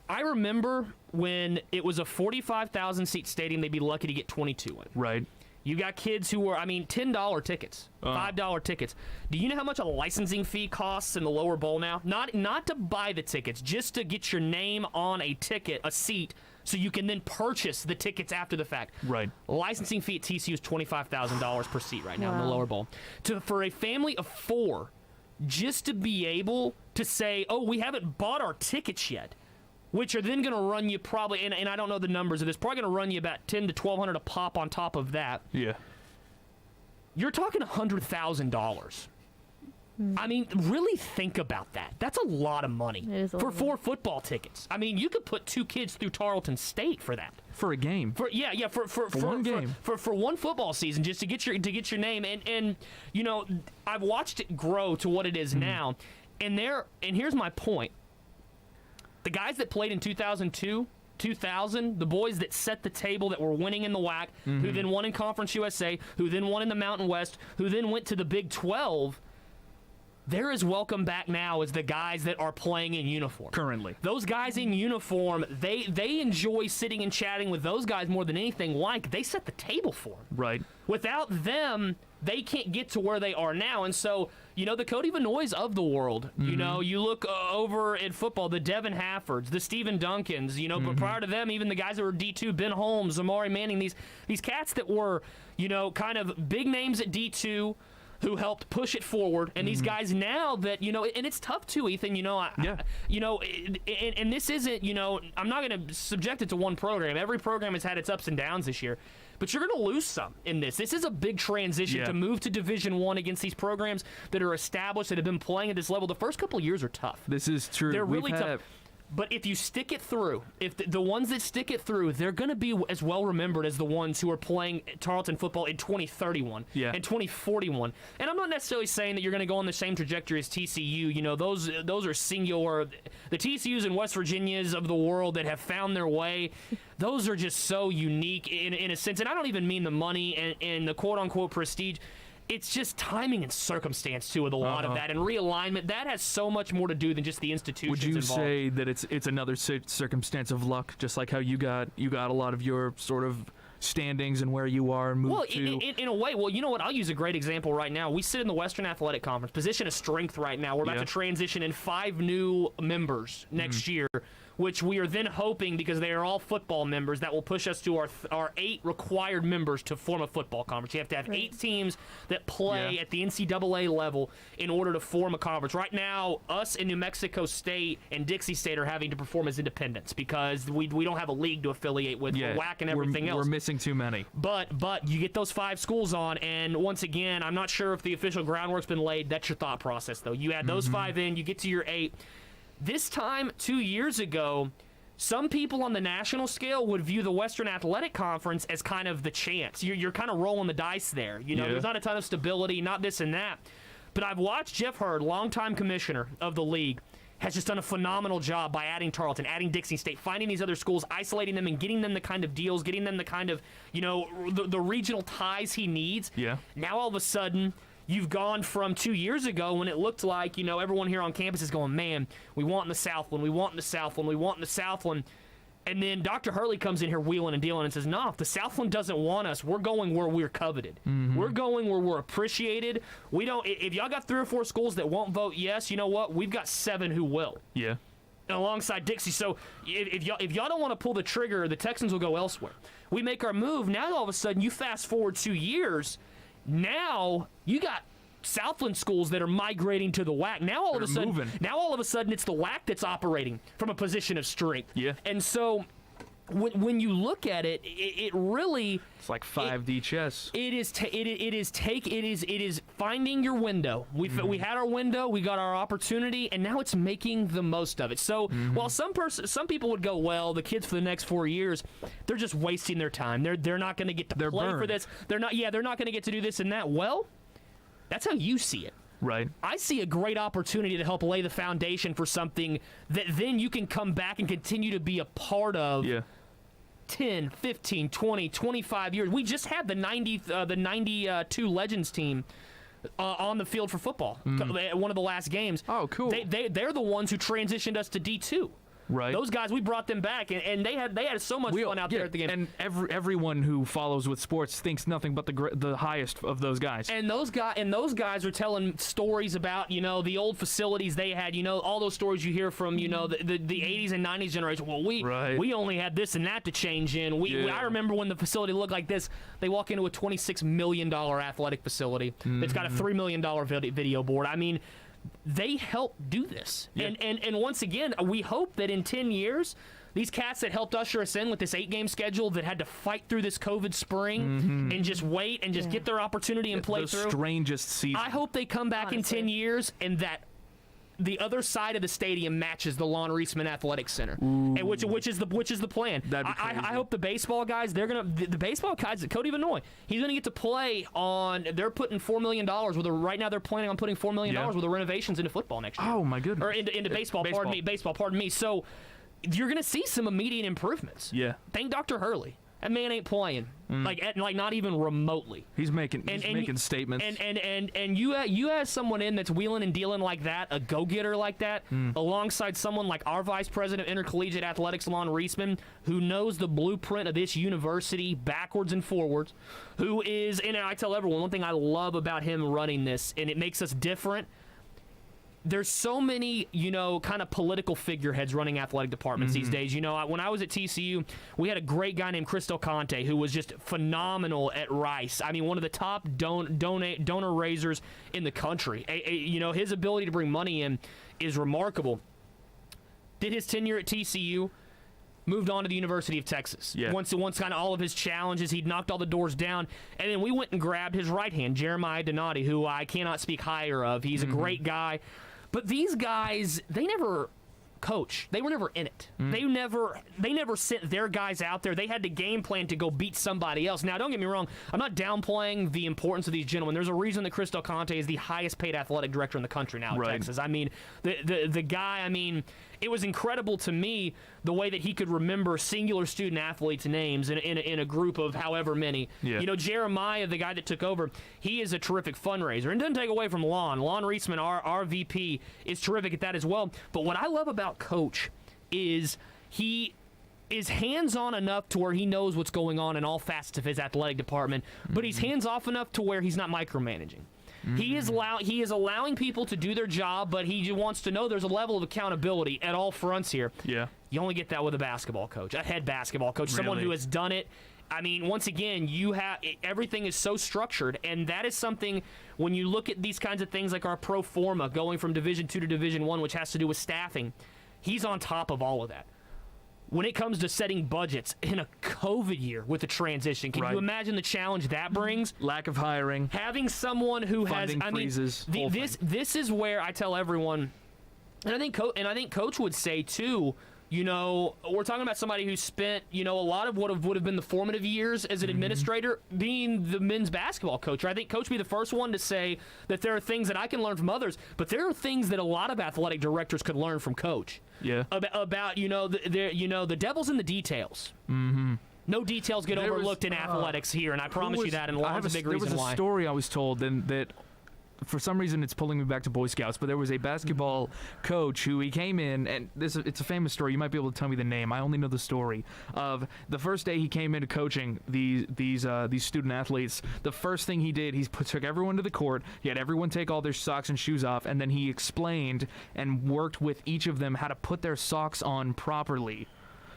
I remember when it was a 45,000 seat stadium, they'd be lucky to get 22 in. Right. You got kids who were, $10 tickets, $5 tickets. Do you know how much a licensing fee costs in the lower bowl now? Not to buy the tickets, just to get your name on a ticket, a seat, so you can then purchase the tickets after the fact. Right. Licensing fee at TCU is $25,000 per seat right now in the lower bowl. For a family of 4, just to be able to say, oh, we haven't bought our tickets yet, which are then going to run you probably, and I don't know the numbers of this, probably going to run you about $1,000 to $1,200 a pop on top of that. Yeah. You're talking $100,000. I mean, really think about that. That's a lot of money for 4 football tickets. I mean, you could put 2 kids through Tarleton State for that. For a game. For one game. For one football season, just to get your name. And I've watched it grow to what it is now. And here's my point. The guys that played in 2002, 2000, the boys that set the table, that were winning in the WAC, who then won in Conference USA, who then won in the Mountain West, who then went to the Big 12, they're as welcome back now as the guys that are playing in uniform. Currently. Those guys in uniform, they enjoy sitting and chatting with those guys more than anything. They set the table for them. Right. Without them, they can't get to where they are now. And so, the Cody Vanoys of the world, you look over at football, the Devin Haffords, the Stephen Duncans, but prior to them, even the guys that were D2, Ben Holmes, Amari Manning, these cats that were, kind of big names at D2, who helped push it forward, and these guys now that, and it's tough too, Ethan, and this isn't, I'm not going to subject it to one program. Every program has had its ups and downs this year, but you're going to lose some in this. This is a big transition to move to Division I against these programs that are established, that have been playing at this level. The first couple of years are tough. This is true. They're really tough. But if you stick it through, if the ones that stick it through, they're going to be as well remembered as the ones who are playing Tarleton football in 2031 and 2041. And I'm not necessarily saying that you're going to go on the same trajectory as TCU. Those are singular. The TCUs and West Virginias of the world that have found their way, those are just so unique in a sense. And I don't even mean the money and the quote-unquote prestige. It's just timing and circumstance, too, with a lot of that. And realignment, that has so much more to do than just the institutions Would you involved. say that it's another circumstance of luck, just like how you got a lot of your sort of standings and where you are and moved to? In a way, you know what? I'll use a great example right now. We sit in the Western Athletic Conference, position of strength right now. We're about to transition in 5 new members next year, which we are then hoping, because they are all football members, that will push us to our 8 required members to form a football conference. You have to have 8 teams that play at the NCAA level in order to form a conference. Right now, us and New Mexico State and Dixie State are having to perform as independents because we don't have a league to affiliate with. We're whacking everything else. We're missing too many. But you get those 5 schools on, and once again, I'm not sure if the official groundwork's been laid. That's your thought process, though. You add those 5 in, you get to your 8. This time, 2 years ago, some people on the national scale would view the Western Athletic Conference as kind of the chance. You're kind of rolling the dice there. There's not a ton of stability, not this and that. But I've watched Jeff Hurd, longtime commissioner of the league, has just done a phenomenal job by adding Tarleton, adding Dixie State, finding these other schools, isolating them, and getting them the kind of deals, getting them the kind of, the regional ties he needs. Yeah. Now all of a sudden, you've gone from 2 years ago when it looked like, everyone here on campus is going, man, we want in the Southland, we want in the Southland, we want in the Southland. And then Dr. Hurley comes in here wheeling and dealing and says, no, if the Southland doesn't want us, we're going where we're coveted. We're going where we're appreciated. We don't. If y'all got 3 or 4 schools that won't vote yes, you know what? We've got 7 who will. Yeah. Alongside Dixie. So if y'all don't want to pull the trigger, the Texans will go elsewhere. We make our move. Now all of a sudden, you fast forward 2 years. Now you got Southland schools that are migrating to the WAC. Now all of a sudden, it's the WAC that's operating from a position of strength. Yeah. And so when you look at it, it really, it's like 5D chess. It is finding your window. We had our window, we got our opportunity, and now it's making the most of it. So while some people would go, well, the kids for the next 4 years, they're just wasting their time. They're not going to get to play for this. They're not going to get to do this and that. Well, that's how you see it. Right. I see a great opportunity to help lay the foundation for something that then you can come back and continue to be a part of 10, 15, 20, 25 years. We just had the 92 Legends team on the field for football at one of the last games. Oh, cool. They're the ones who transitioned us to D2. Right. Those guys, we brought them back, and they had so much fun out there at the game. And everyone who follows with sports thinks nothing but the highest of those guys. And those guys are telling stories about the old facilities they had. All those stories you hear from the 80s and 90s generation. Well, we only had this and that to change in. I remember when the facility looked like this. They walk into a $26 million athletic facility that's got a $3 million video board. I mean, they help do this. Yeah. And once again, we hope that in 10 years, these cats that helped usher us in with this 8-game schedule that had to fight through this COVID spring and just wait and just get their opportunity and play through. The strangest season. I hope they come back in 10 years and that the other side of the stadium matches the Lon Reisman Athletic Center, and which is the plan. I hope the baseball guys, the baseball guys at Cody Vanoy, he's gonna get to play on. They're putting $4 million right now. They're planning on putting $4 million worth of renovations into football next year. Oh my goodness! Or into baseball. Pardon me. So you're gonna see some immediate improvements. Yeah. Thank Dr. Hurley. That man ain't playing like not even remotely. He's making statements. And you have someone in that's wheeling and dealing like that, a go-getter like that, alongside someone like our vice president of intercollegiate athletics, Lon Reisman, who knows the blueprint of this university backwards and forwards. Who is, and I tell everyone one thing I love about him running this, and it makes us different. there's so many, kind of political figureheads running athletic departments these days. When I was at TCU, we had a great guy named Cristo Conte who was just phenomenal at Rice. I mean, one of the top donor raisers in the country. His ability to bring money in is remarkable. Did his tenure at TCU, moved on to the University of Texas. Yeah. Once kind of all of his challenges, he'd knocked all the doors down, and then we went and grabbed his right hand, Jeremiah Donati, who I cannot speak higher of. He's a great guy. But these guys, they never coach. They were never in it. They never sent their guys out there. They had to game plan to go beat somebody else. Now, don't get me wrong. I'm not downplaying the importance of these gentlemen. There's a reason that Cristo Conte is the highest paid athletic director in the country now in Texas. I mean, the guy, it was incredible to me the way that he could remember singular student athletes' names in a group of however many. Yeah. Jeremiah, the guy that took over, he is a terrific fundraiser. And doesn't take away from Lon. Lon Reisman, our VP, is terrific at that as well. But what I love about Coach is he is hands-on enough to where he knows what's going on in all facets of his athletic department, but he's hands-off enough to where he's not micromanaging. He is allowing people to do their job, but he wants to know there's a level of accountability at all fronts here. Yeah. You only get that with a basketball coach, a head basketball coach, someone Really? who has done it. Once again, everything is so structured, and that is something when you look at these kinds of things like our pro forma going from Division II to Division I, which has to do with staffing, he's on top of all of that. When it comes to setting budgets in a COVID year with the transition, can you imagine the challenge that brings? Lack of hiring. Having someone who funding has, freezes, this is where I tell everyone, and I think Coach would say too, we're talking about somebody who spent, a lot of what would have been the formative years as an administrator being the men's basketball coach. I think Coach would be the first one to say that there are things that I can learn from others, but there are things that a lot of athletic directors could learn from Coach. Yeah. About the devil's in the details. Mm-hmm. No details get overlooked in athletics here, and I promise you that, and Lon's a big reason why. There was a story I was told, and that for some reason it's pulling me back to Boy Scouts, but there was a basketball coach who he came in, and it's a famous story. You might be able to tell me the name. I only know the story of the first day he came into coaching these student athletes. The first thing he did, he took everyone to the court. He had everyone take all their socks and shoes off, and then he explained and worked with each of them how to put their socks on properly,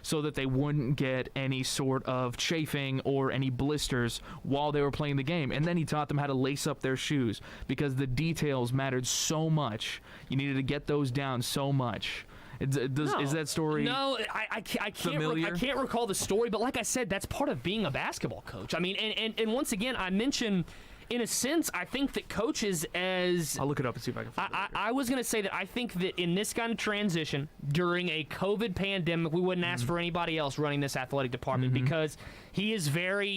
so that they wouldn't get any sort of chafing or any blisters while they were playing the game. And then he taught them how to lace up their shoes, because the details mattered so much. You needed to get those down so much. Is that story? No, I can't recall the story, but like I said, that's part of being a basketball coach. And once again, I mentioned, in a sense, I think that coaches I'll look it up and see if I can find it. I was going to say that I think that in this kind of transition, during a COVID pandemic, we wouldn't ask for anybody else running this athletic department, because he is very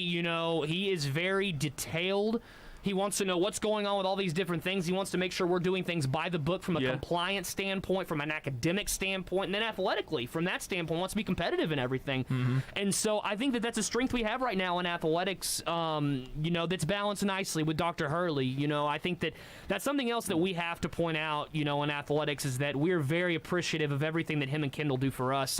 detailed. He wants to know what's going on with all these different things. He wants to make sure we're doing things by the book from a compliance standpoint, from an academic standpoint, and then athletically, from that standpoint, wants to be competitive in everything. And so I think that that's a strength we have right now in athletics, that's balanced nicely with Dr. Hurley. I think that that's something else that we have to point out, in athletics, is that we're very appreciative of everything that him and Kendall do for us.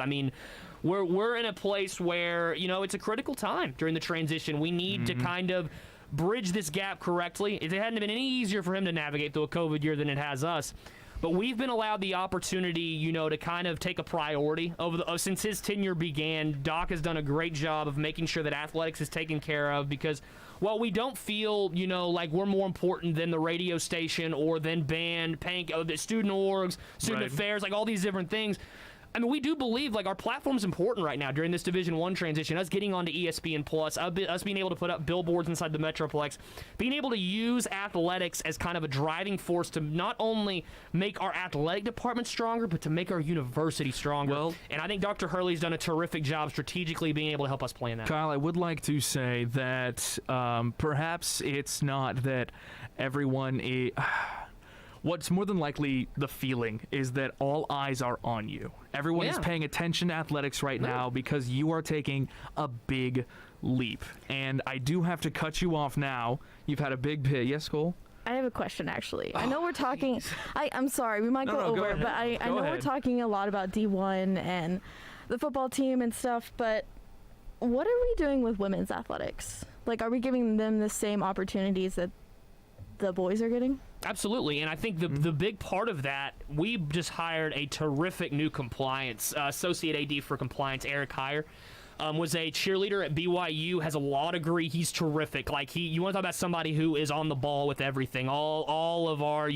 We're in a place where, it's a critical time during the transition. We need to kind of bridge this gap correctly. It hadn't been any easier for him to navigate through a COVID year than it has us. But we've been allowed the opportunity, to kind of take a priority since his tenure began. Doc has done a great job of making sure that athletics is taken care of, because while we don't feel, like we're more important than the radio station or than band, the student orgs, student affairs, like all these different things, we do believe our platform's important right now during this Division I transition. Us getting onto ESPN Plus, us being able to put up billboards inside the Metroplex, being able to use athletics as kind of a driving force to not only make our athletic department stronger, but to make our university stronger. And I think Dr. Hurley's done a terrific job strategically being able to help us plan that. Kyle, I would like to say that perhaps it's not that everyone what's more than likely the feeling is that all eyes are on you. Everyone is paying attention to athletics right now, because you are taking a big leap. And I do have to cut you off now. You've had a big pit. Yes, Cole? I have a question, actually. I know we're talking... I'm sorry, we might go over, but I know we're talking a lot about D1 and the football team and stuff, but what are we doing with women's athletics? Are we giving them the same opportunities that the boys are getting? Absolutely, and I think the big part of that, we just hired a terrific new compliance, associate AD for compliance, Eric Heyer. Was a cheerleader at BYU, has a law degree. He's terrific. Like you want to talk about somebody who is on the ball with everything. All of our,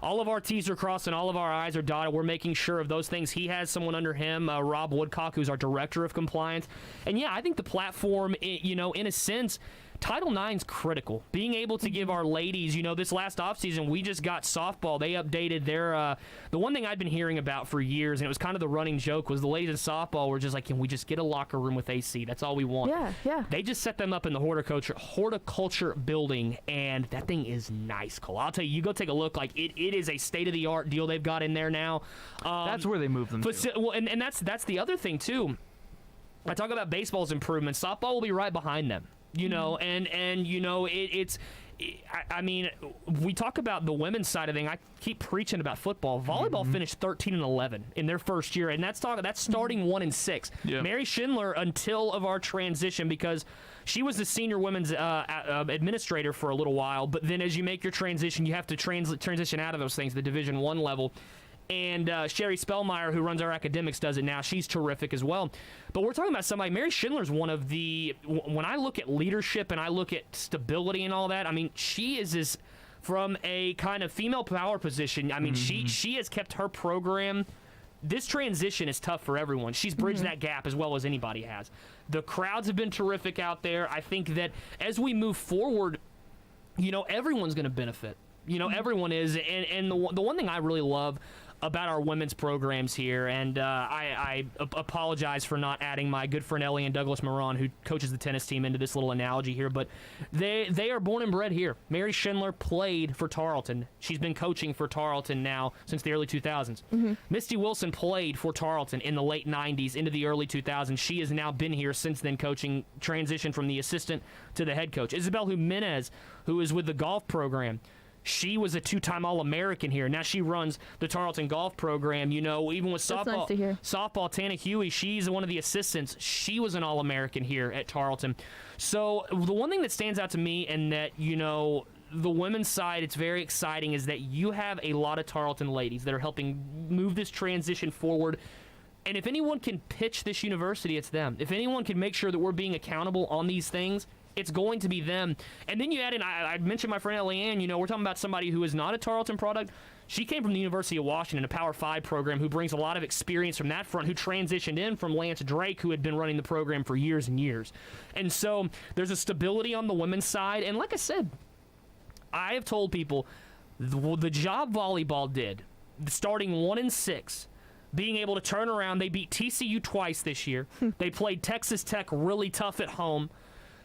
all of our T's are crossed and all of our I's are dotted. We're making sure of those things. He has someone under him, Rob Woodcock, who's our director of compliance. And yeah, I think the platform, in a sense, Title IX's critical. Being able to give our ladies, this last offseason, we just got softball. They updated their, the one thing I'd been hearing about for years, and it was kind of the running joke, was the ladies in softball were just like, can we just get a locker room with AC? That's all we want. Yeah. They just set them up in the horticulture building, and that thing is nice, Cole. I'll tell you, you go take a look. Like, it is a state-of-the-art deal they've got in there now. That's where they moved them to. Well, and that's the other thing, too. I talk about baseball's improvements. Softball will be right behind them. I mean, we talk about the women's side of thing. I keep preaching about football. Volleyball finished 13-11 in their first year, and that's starting 1-6. Yeah. Mary Schindler, until of our transition, because she was the senior women's administrator for a little while, but then as you make your transition, you have to transition out of those things, the Division I level. And Sherry Spellmeyer, who runs our academics, does it now. She's terrific as well. But we're talking about somebody, Mary Schindler's one of the, when I look at leadership and I look at stability and all that, I mean, she is from a kind of female power position. I mean, she has kept her program. This transition is tough for everyone. She's bridged that gap as well as anybody has. The crowds have been terrific out there. I think that as we move forward, everyone's going to benefit. Everyone is. And the one thing I really love about our women's programs here, and I apologize for not adding my good friend Ellie and Douglas Moran, who coaches the tennis team, into this little analogy here, but they are born and bred here. Mary Schindler played for Tarleton. She's been coaching for Tarleton now since the early 2000s. Misty Wilson played for Tarleton in the late 90s into the early 2000s. She has now been here since then coaching, transition from the assistant to the head coach. Isabel Jimenez, who is with the golf program, she was a two-time All-American here. Now she runs the Tarleton golf program. Even with softball, nice to hear. Tana Huey, she's one of the assistants. She was an All-American here at Tarleton. So the one thing that stands out to me, and that, the women's side, it's very exciting, is that you have a lot of Tarleton ladies that are helping move this transition forward. And if anyone can pitch this university, it's them. If anyone can make sure that we're being accountable on these things, it's going to be them. And then you add in, I mentioned my friend Elianne, we're talking about somebody who is not a Tarleton product. She came from the University of Washington, a Power 5 program, who brings a lot of experience from that front, who transitioned in from Lance Drake, who had been running the program for years and years. And so there's a stability on the women's side. And like I said, I have told people the job volleyball did, starting 1-6, being able to turn around. They beat TCU twice this year. They played Texas Tech really tough at home.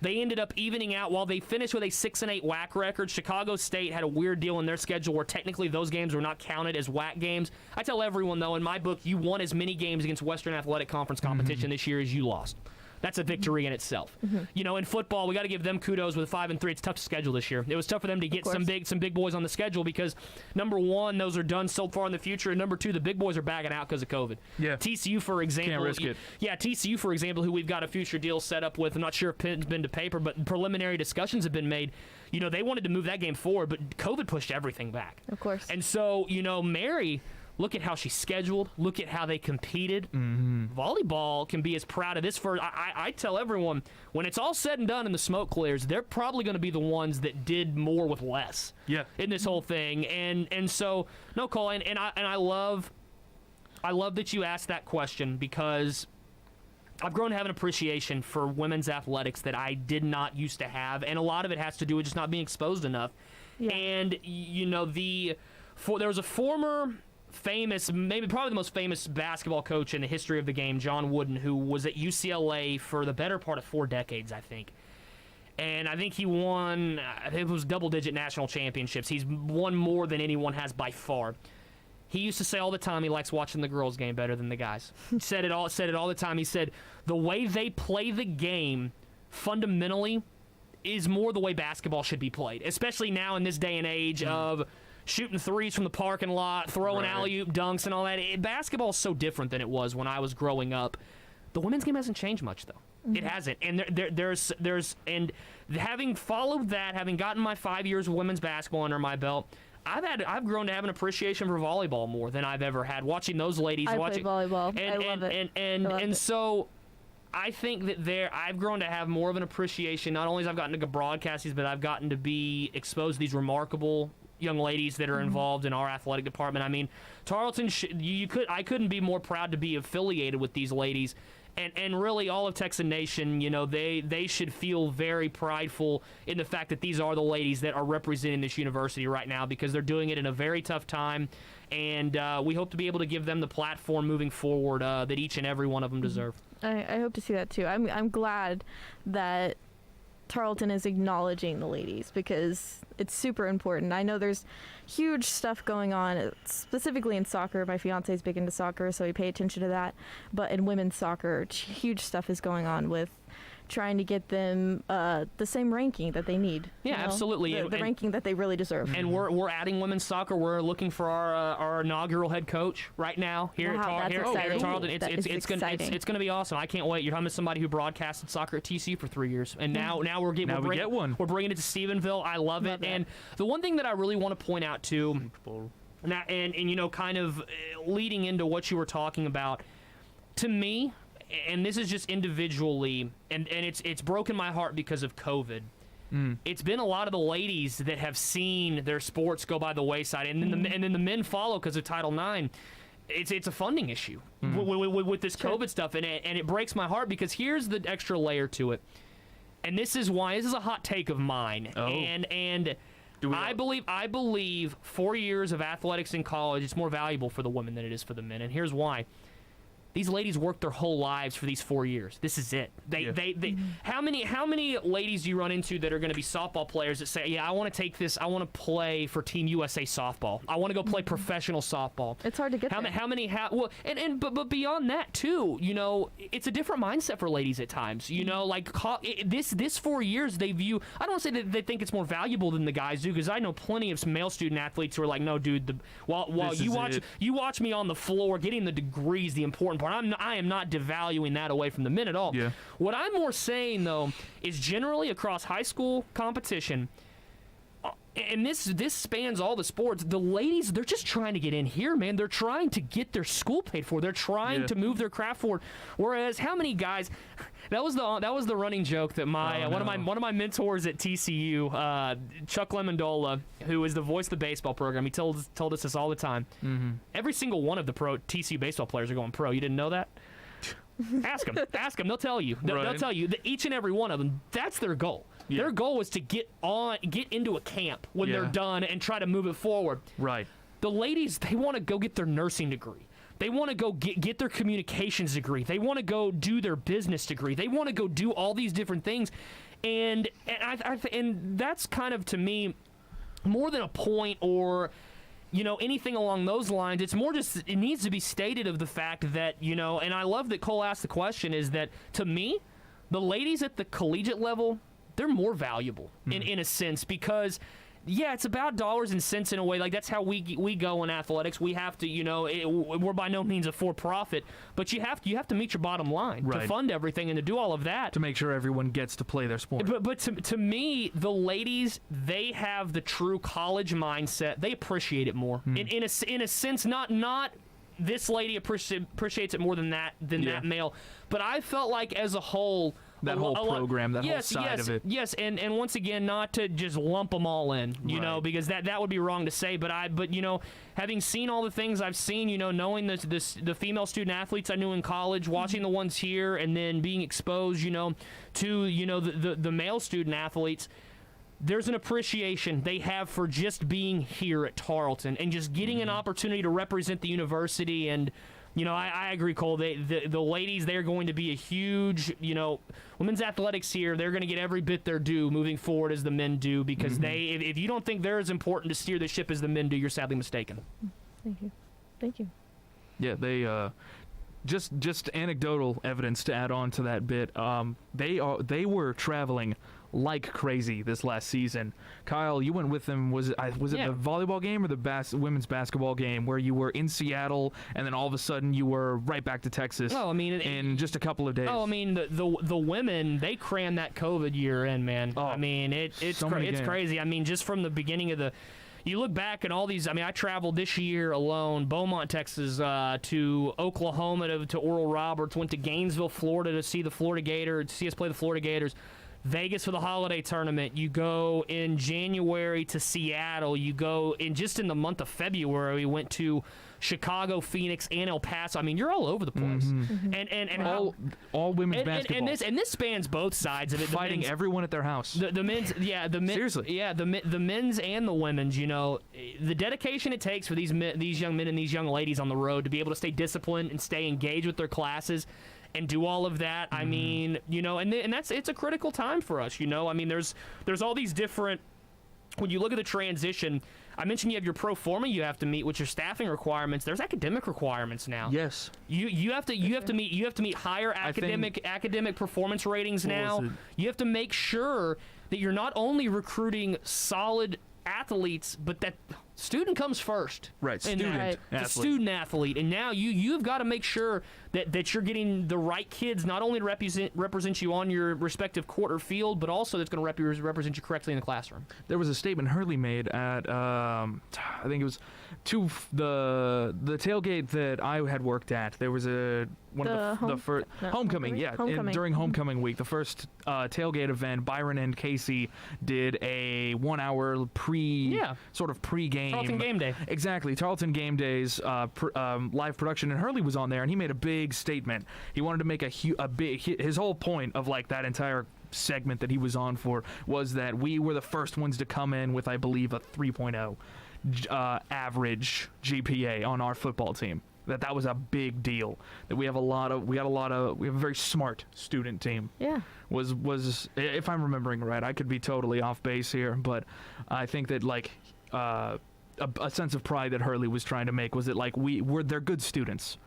They ended up evening out while they finished with a 6-8 WAC record. Chicago State had a weird deal in their schedule where technically those games were not counted as WAC games. I tell everyone, though, in my book, you won as many games against Western Athletic Conference competition this year as you lost. That's a victory in itself. In football, we got to give them kudos with 5-3. It's tough to schedule this year. It was tough for them to get some big boys on the schedule because, number one, those are done so far in the future, and number two, the big boys are bagging out because of COVID. Yeah. TCU, for example. Can't risk it. Yeah, TCU, for example, who we've got a future deal set up with. I'm not sure if it's been to paper, but preliminary discussions have been made. They wanted to move that game forward, but COVID pushed everything back. Of course. And so, Mary, look at how she's scheduled. Look at how they competed. Volleyball can be as proud of this. I tell everyone, when it's all said and done and the smoke clears, they're probably going to be the ones that did more with less. Yeah. In this whole thing, and so no, Colin, and I love that you asked that question, because I've grown to have an appreciation for women's athletics that I did not used to have, and a lot of it has to do with just not being exposed enough. Yeah. And there was a former famous, maybe probably the most famous basketball coach in the history of the game, John Wooden, who was at UCLA for the better part of 4 decades, I think. And I think he won, it was double-digit national championships. He's won more than anyone has by far. He used to say all the time he likes watching the girls' game better than the guys. He said it all the time. He said the way they play the game fundamentally is more the way basketball should be played, especially now in this day and age of shooting threes from the parking lot, throwing alley-oop dunks and all that. Basketball is so different than it was when I was growing up. The women's game hasn't changed much, though. It hasn't. And there's and having followed that, having gotten my 5 years of women's basketball under my belt, I've grown to have an appreciation for volleyball more than I've ever had. Watching those ladies, I play volleyball. I love it. And so I think that I've grown to have more of an appreciation. Not only as I've gotten to broadcast these, but I've gotten to be exposed to these remarkable young ladies that are involved in our athletic department. I mean, Tarleton, I couldn't be more proud to be affiliated with these ladies. And really, all of Texan Nation, they should feel very prideful in the fact that these are the ladies that are representing this university right now, because they're doing it in a very tough time, and we hope to be able to give them the platform moving forward that each and every one of them deserve. I hope to see that too. I'm glad that Tarleton is acknowledging the ladies, because it's super important. I know there's huge stuff going on, specifically in soccer. My fiance's big into soccer, so we pay attention to that. But in women's soccer, huge stuff is going on with trying to get them the same ranking that they need. Yeah, absolutely. The ranking that they really deserve. And we're adding women's soccer. We're looking for our inaugural head coach right now here at Tarleton. It's going to be awesome. I can't wait. You're talking to somebody who broadcasted soccer at TCU for 3 years, and now we're bringing one. We're bringing it to Stephenville. I love it. And the one thing that I really want to point out too, and kind of leading into what you were talking about, to me, and this is just individually, and it's broken my heart because of COVID. It's been a lot of the ladies that have seen their sports go by the wayside, and then the men follow because of Title IX. It's a funding issue with this COVID stuff, and it breaks my heart, because here's the extra layer to it, and this is a hot take of mine, and I believe 4 years of athletics in college is more valuable for the women than it is for the men, and here's why. These ladies worked their whole lives for these 4 years. This is it. How many ladies do you run into that are going to be softball players that say, "Yeah, I want to take this. I want to play for Team USA softball. I want to go play professional softball." It's hard to get there. But beyond that too, it's a different mindset for ladies at times. This 4 years they view. I don't want to say that they think it's more valuable than the guys do, because I know plenty of male student athletes who are like, "No, dude. While you watch me on the floor getting the degrees, the important part. I am not devaluing that away from the men at all." Yeah. What I'm more saying, though, is generally across high school competition, and this spans all the sports, the ladies, they're just trying to get in here, man. They're trying to get their school paid for. They're trying to move their craft forward. Whereas how many guys... That was the running joke that one of my mentors at TCU, Chuck Lemondola, who is the voice of the baseball program, he told us this all the time. Every single one of the pro TCU baseball players are going pro. You didn't know that? Ask them. They'll tell you. They'll tell you that each and every one of them, that's their goal. Yeah. Their goal is to get into a camp when they're done and try to move it forward. Right. The ladies, they want to go get their nursing degree. They want to go get their communications degree. They want to go do their business degree. They want to go do all these different things. And that's kind of, to me, more than a point or anything along those lines. It's more just, it needs to be stated of the fact that, and I love that Cole asked the question, is that, to me, the ladies at the collegiate level, they're more valuable in a sense, because it's about dollars and cents in a way. Like, that's how we go in athletics. We have to, we're by no means a for-profit, but you have to meet your bottom line to fund everything and to do all of that. To make sure everyone gets to play their sport. But to me, the ladies, they have the true college mindset. They appreciate it more. In a sense, not this lady appreciates it more than that male. But I felt like as a whole... That whole program, that whole side of it. Yes, and once again, not to just lump them all in, because that would be wrong to say. But having seen all the things I've seen, knowing the female student athletes I knew in college, watching the ones here, and then being exposed, to the male student athletes, there's an appreciation they have for just being here at Tarleton and just getting an opportunity to represent the university. And I agree, Cole. The ladies, they're going to be a huge, women's athletics here. They're going to get every bit their due moving forward as the men do, because if you don't think they're as important to steer the ship as the men do, you're sadly mistaken. Thank you. Yeah, they just anecdotal evidence to add on to that bit. They were traveling like crazy this last season. Kyle, you went with them. Was it Yeah. the volleyball game or the women's basketball game where you were in Seattle and then all of a sudden you were right back to Texas? Oh, I mean, in just a couple of days. Oh, I mean, the women, they crammed that COVID year in, man. Oh, I mean, it's so many it's games. crazy. I mean, just from the beginning of you look back and all these. I mean, I traveled this year alone, Beaumont, Texas, to Oklahoma to Oral Roberts. Went to Gainesville, Florida, to see us play the Florida Gators. Vegas for the holiday tournament. You go in January to Seattle. You go in the month of February. We went to Chicago, Phoenix, and El Paso. I mean, you're all over the place. And all women's basketball. and this spans both sides of it. Fighting everyone at their house. The men's, Seriously. the men's and the women's. You know, the dedication it takes for these young men and these young ladies on the road to be able to stay disciplined and stay engaged with their classes and do all of that. I mean, you know, and it's a critical time for us. You know, I mean, there's all these different. When you look at the transition, I mentioned you have your pro forma you have to meet, which are staffing requirements. There's academic requirements now. Yes. You have to meet higher academic performance ratings now. You have to make sure that you're not only recruiting solid athletes, but that student comes first. Right, student Right. athlete. The student athlete, and now you've got to make sure that you're getting the right kids, not only to represent you on your respective court or field, but also that's going to represent you correctly in the classroom. There was a statement Hurley made at I think it was the tailgate that I had worked at. There was the first homecoming, yeah, during homecoming week, the first tailgate event. Byron and Casey did a 1 hour sort of pre-game Tarleton Game Day. Exactly, Tarleton Game Days live production, and Hurley was on there, and he made a big statement. He wanted to make his whole point of like that entire segment that he was on for was that we were the first ones to come in with, I believe, a 3.0 average GPA on our football team. That was a big deal. That we have a very smart student team. Yeah. Was if I'm remembering right, I could be totally off base here, but I think that like a sense of pride that Hurley was trying to make was that like they're good students.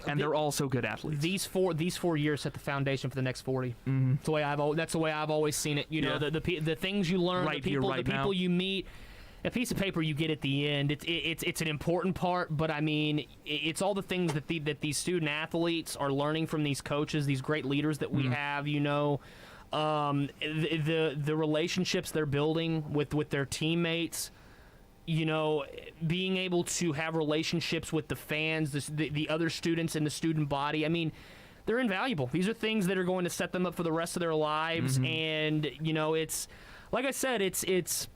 And they're also good athletes. These 4 years set the foundation for the next 40. Mm-hmm. That's the way I've always seen it. You know, the things you learn, the people you meet, a piece of paper you get at the end. It's an important part, but I mean, it's all the things that these student athletes are learning from these coaches, these great leaders that we have. You know, the relationships they're building with their teammates. You know, being able to have relationships with the fans, the other students in the student body. I mean, they're invaluable. These are things that are going to set them up for the rest of their lives. And, you know, it's, like I said, it's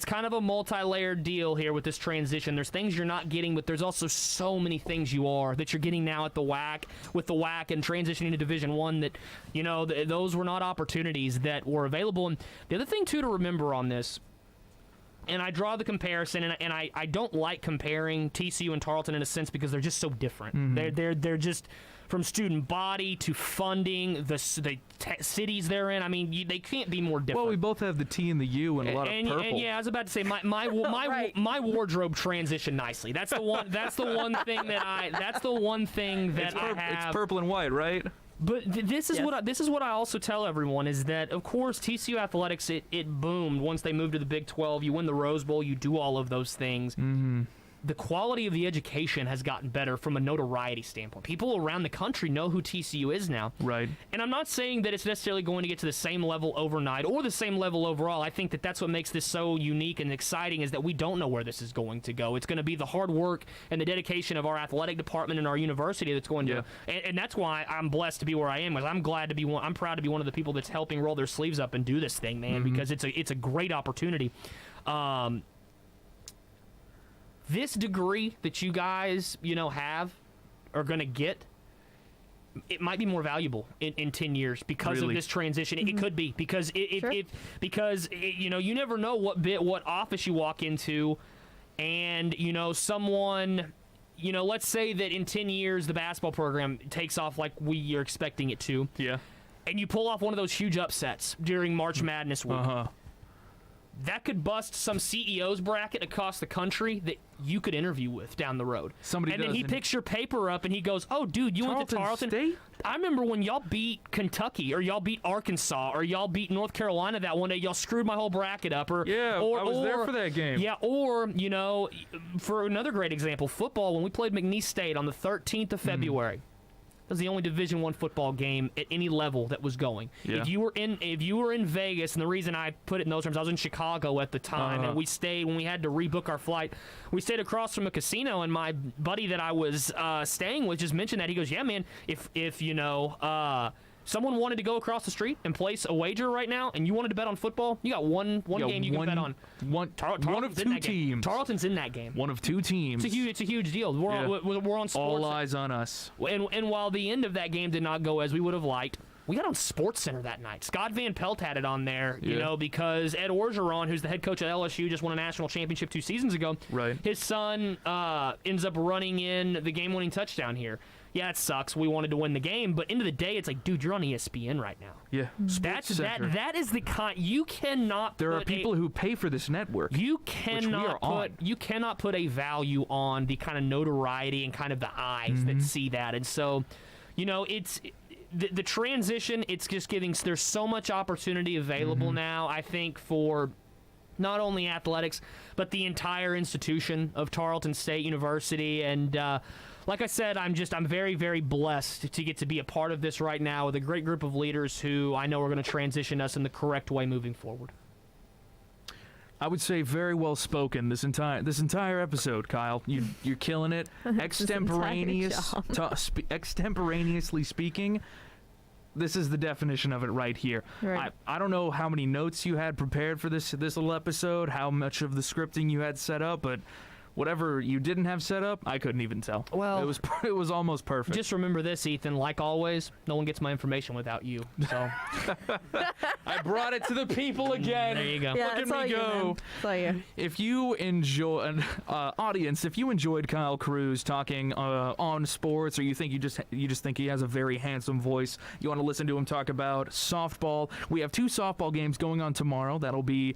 kind of a multi-layered deal here with this transition. There's things you're not getting, but there's also so many things that you're getting now at the WAC, with the WAC and transitioning to Division I that, you know, those were not opportunities that were available. And the other thing, too, to remember on this, and I draw the comparison, and I don't like comparing TCU and Tarleton in a sense because they're just so different. They're just, from student body to funding, the cities they're in. I mean, they can't be more different. Well, we both have the T and the U and a lot of purple. And yeah, I was about to say my wardrobe transitioned nicely. That's the one thing that I have. It's purple and white, right? But this is what I also tell everyone is that, of course, TCU athletics it boomed once they moved to the Big 12. You win the Rose Bowl, you do all of those things. The quality of the education has gotten better from a notoriety standpoint. People around the country know who TCU is now. Right. And I'm not saying that it's necessarily going to get to the same level overnight or the same level overall. I think that's what makes this so unique and exciting is that we don't know where this is going to go. It's going to be the hard work and the dedication of our athletic department and our university that's going to. And that's why I'm blessed to be where I am. Because I'm proud to be one of the people that's helping roll their sleeves up and do this thing, man. Because it's a great opportunity. This degree that you guys, you know, are going to get, it might be more valuable in 10 years because of this transition. It could be because you know, you never know what office you walk into, and you know, someone, you know, let's say that in 10 years the basketball program takes off like we are expecting it to. Yeah. And you pull off one of those huge upsets during March Madness week. that could bust some CEO's bracket across the country that you could interview with down the road. Somebody and then does, he and- picks your paper up and he goes, "Oh, dude, you went to Tarleton State? I remember when y'all beat Kentucky or y'all beat Arkansas or y'all beat North Carolina that one day. Y'all screwed my whole bracket up." Or Yeah, or, I was there for that game. Yeah, or for another great example, football. When we played McNeese State on the 13th of February. That was the only Division I football game at any level that was going. Yeah. If you were in Vegas, and the reason I put it in those terms, I was in Chicago at the time, and we stayed when we had to rebook our flight. We stayed across from a casino, and my buddy that I was staying with just mentioned that. He goes, "Yeah, man, if someone wanted to go across the street and place a wager right now, and you wanted to bet on football, you got one game you can bet on. One of Tarleton's in two that game. teams. Tarleton's in that game. One of two teams. It's a huge deal. We're on sports. All eyes on us. And while the end of that game did not go as we would have liked, we got on Sports Center that night. Scott Van Pelt had it on there, because Ed Orgeron, who's the head coach at LSU, just won a national championship 2 seasons ago. Right. His son ends up running in the game-winning touchdown here. Yeah, it sucks. We wanted to win the game, but end of the day, it's like, dude, you're on ESPN right now. Yeah. That is the kind you cannot. There are people who pay for this network. You cannot put a value on the kind of notoriety and kind of the eyes that see that, and so, it's. The transition, it's just giving. There's so much opportunity available now, I think, for not only athletics, but the entire institution of Tarleton State University. And like I said, I'm very, very blessed to get to be a part of this right now with a great group of leaders who I know are going to transition us in the correct way moving forward. I would say very well spoken this entire episode, Kyle. You're killing it. Extemporaneously speaking, this is the definition of it right here. Right. I don't know how many notes you had prepared for this little episode, how much of the scripting you had set up, but whatever you didn't have set up, I couldn't even tell. Well, it was almost perfect. Just remember this, Ethan. Like always, no one gets my information without you. So I brought it to the people again. there you go. Yeah, Look at it's all me you, go. man. It's all you. If you enjoy, audience, if you enjoyed Kyle Cruz talking on sports, or you just think he has a very handsome voice, you want to listen to him talk about softball. We have 2 softball games going on tomorrow. That'll be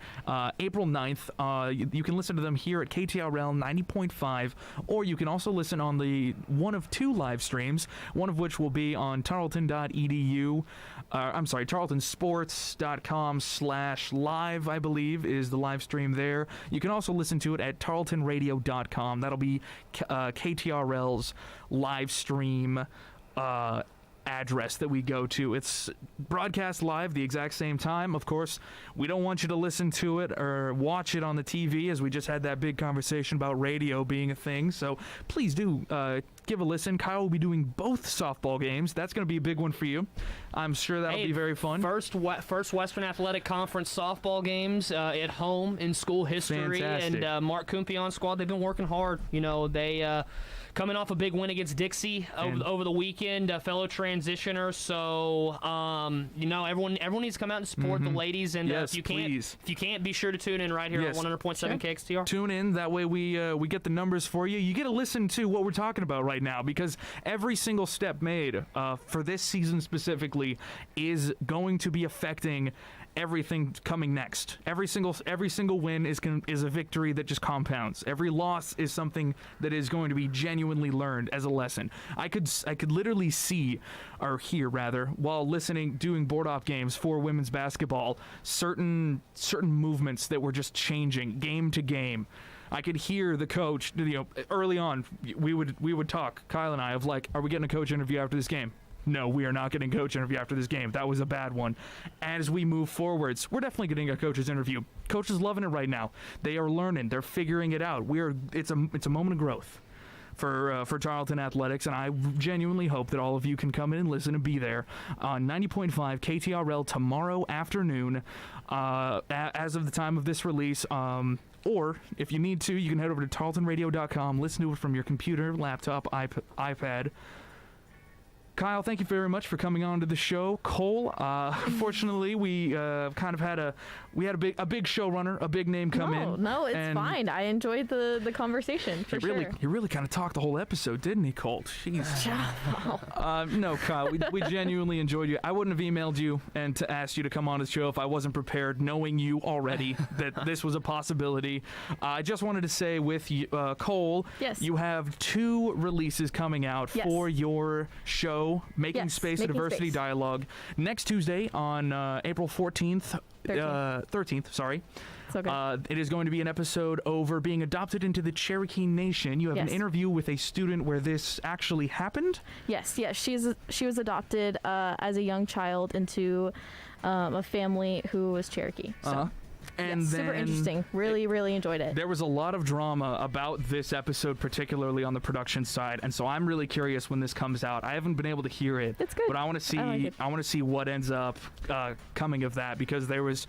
April 9th. You can listen to them here at KTRL 90.5, or you can also listen on the one of 2 live streams, one of which will be on tarleton.edu. tarletonsports.com/live, I believe, is the live stream there. You can also listen to it at tarletonradio.com. That'll be KTRL's live stream address that we go to. It's broadcast live the exact same time. Of course, we don't want you to listen to it or watch it on the TV, as we just had that big conversation about radio being a thing. So please do give a listen. Kyle will be doing both softball games. That's going to be a big one for you. I'm sure that'll be very fun. First Western Athletic Conference softball games at home in school history. Fantastic. And Mark Cumpion's squad, they've been working hard. They coming off a big win against Dixie over the weekend, fellow transitioner. So everyone needs to come out and support the ladies. And yes, if please. you can't, be sure to tune in right here Yes. on 100.7 KXTR. Tune in. That way we get the numbers for you. You get to listen to what we're talking about right now, because every single step made for this season specifically is going to be affecting everything coming next. Every single win is a victory that just compounds. Every loss is something that is going to be genuinely learned as a lesson. I could literally see, or hear rather, while doing board op games for women's basketball, certain movements that were just changing game to game. I could hear the coach, early on, we would talk, Kyle and I, of like, are we getting a coach interview after this game? No, we are not getting a coach interview after this game. That was a bad one. As we move forwards, we're definitely getting a coach's interview. Coach is loving it right now. They are learning. They're figuring it out. It's a moment of growth for Tarleton Athletics, and I genuinely hope that all of you can come in and listen and be there on 90.5 KTRL tomorrow afternoon, as of the time of this release. Or if you need to, you can head over to tarletonradio.com, listen to it from your computer, laptop, iPad. Kyle, thank you very much for coming on to the show. Cole, unfortunately, we kind of had a big showrunner, a big name come in. No, it's fine. I enjoyed the conversation for sure. He really kind of talked the whole episode, didn't he, Colt? Jeez. No, Kyle, we genuinely enjoyed you. I wouldn't have emailed you and to ask you to come on the show if I wasn't prepared, knowing you already that this was a possibility. I just wanted to say with you, Cole, yes. You have 2 releases coming out for your show, Making Space, a Diversity Dialogue, next Tuesday on April 13th, sorry. It's okay. It is going to be an episode over being adopted into the Cherokee Nation. You have an interview with a student where this actually happened? Yes. She was adopted as a young child into a family who was Cherokee. So. And yes, super interesting. Really enjoyed it. There was a lot of drama about this episode, particularly on the production side, and so I'm really curious when this comes out. I haven't been able to hear it. It's good. But I want to see. I want to see what ends up coming of that, because there was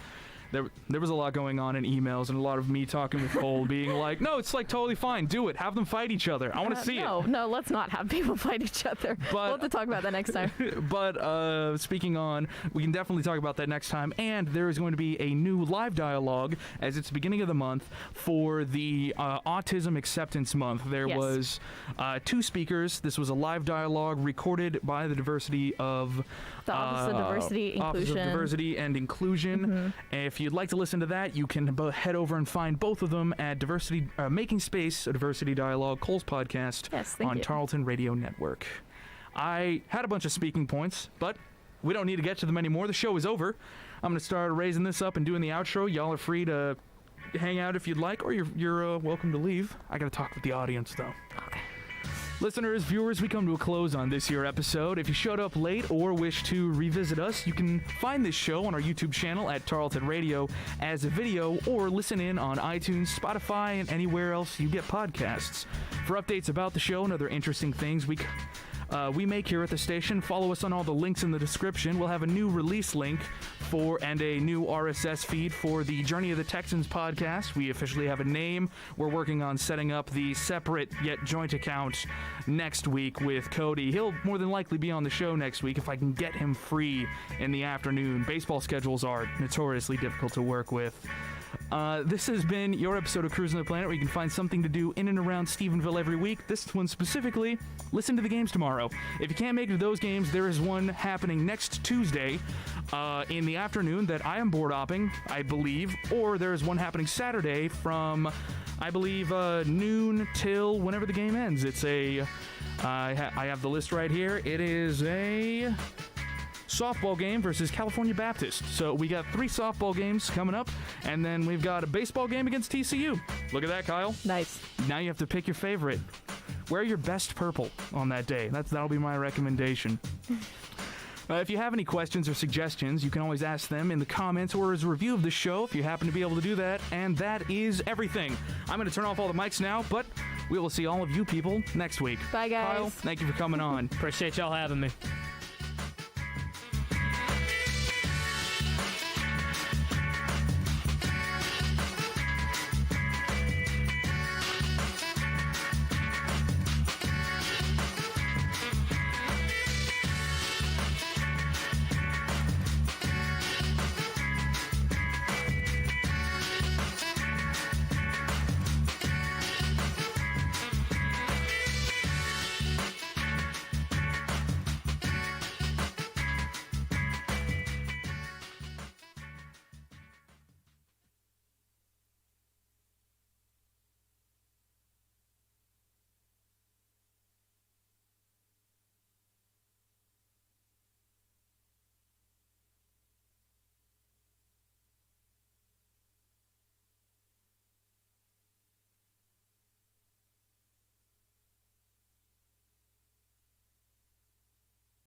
a lot going on in emails and a lot of me talking with Cole being like, no, it's like totally fine. Do it. Have them fight each other. I want to see it. No, let's not have people fight each other. We'll have to talk about that next time. But speaking on, we can definitely talk about that next time. And there is going to be a new live dialogue as it's the beginning of the month for the Autism Acceptance Month. There was 2 speakers. This was a live dialogue recorded by the Diversity of... The Office of Diversity, Inclusion. Office of Diversity and Inclusion. If you'd like to listen to that, you can head over and find both of them at Making Space, a Diversity Dialogue, Cole's podcast on Tarleton Radio Network. I had a bunch of speaking points, but we don't need to get to them anymore. The show is over. I'm going to start raising this up and doing the outro. Y'all are free to hang out if you'd like, or you're welcome to leave. I got to talk with the audience, though. Okay. Listeners, viewers, we come to a close on this here episode. If you showed up late or wish to revisit us, you can find this show on our YouTube channel at Tarleton Radio as a video, or listen in on iTunes, Spotify, and anywhere else you get podcasts. For updates about the show and other interesting things we make here at the station, follow us on all the links in the description. We'll have a new release link and a new RSS feed for the Journey of the Texans podcast. We officially have a name. We're working on setting up the separate yet joint account next week with Cody. He'll more than likely be on the show next week if I can get him free in the afternoon. Baseball schedules are notoriously difficult to work with. This has been your episode of Cruisin the Planet, where you can find something to do in and around Stephenville every week. This one specifically, listen to the games tomorrow. If you can't make it to those games, there is one happening next Tuesday in the afternoon that I am board hopping, I believe, or there is one happening Saturday from, I believe, noon till whenever the game ends. It's I have the list right here. It is a softball game versus California Baptist. So we got 3 softball games coming up, and then we've got a baseball game against TCU. Look at that, Kyle. Nice. Now you have to pick your favorite. Wear your best purple on that day. That'll be my recommendation. If you have any questions or suggestions, you can always ask them in the comments or as a review of the show if you happen to be able to do that. And that is everything. I'm going to turn off all the mics now, but we will see all of you people next week. Bye, guys. Kyle, thank you for coming on. Appreciate y'all having me.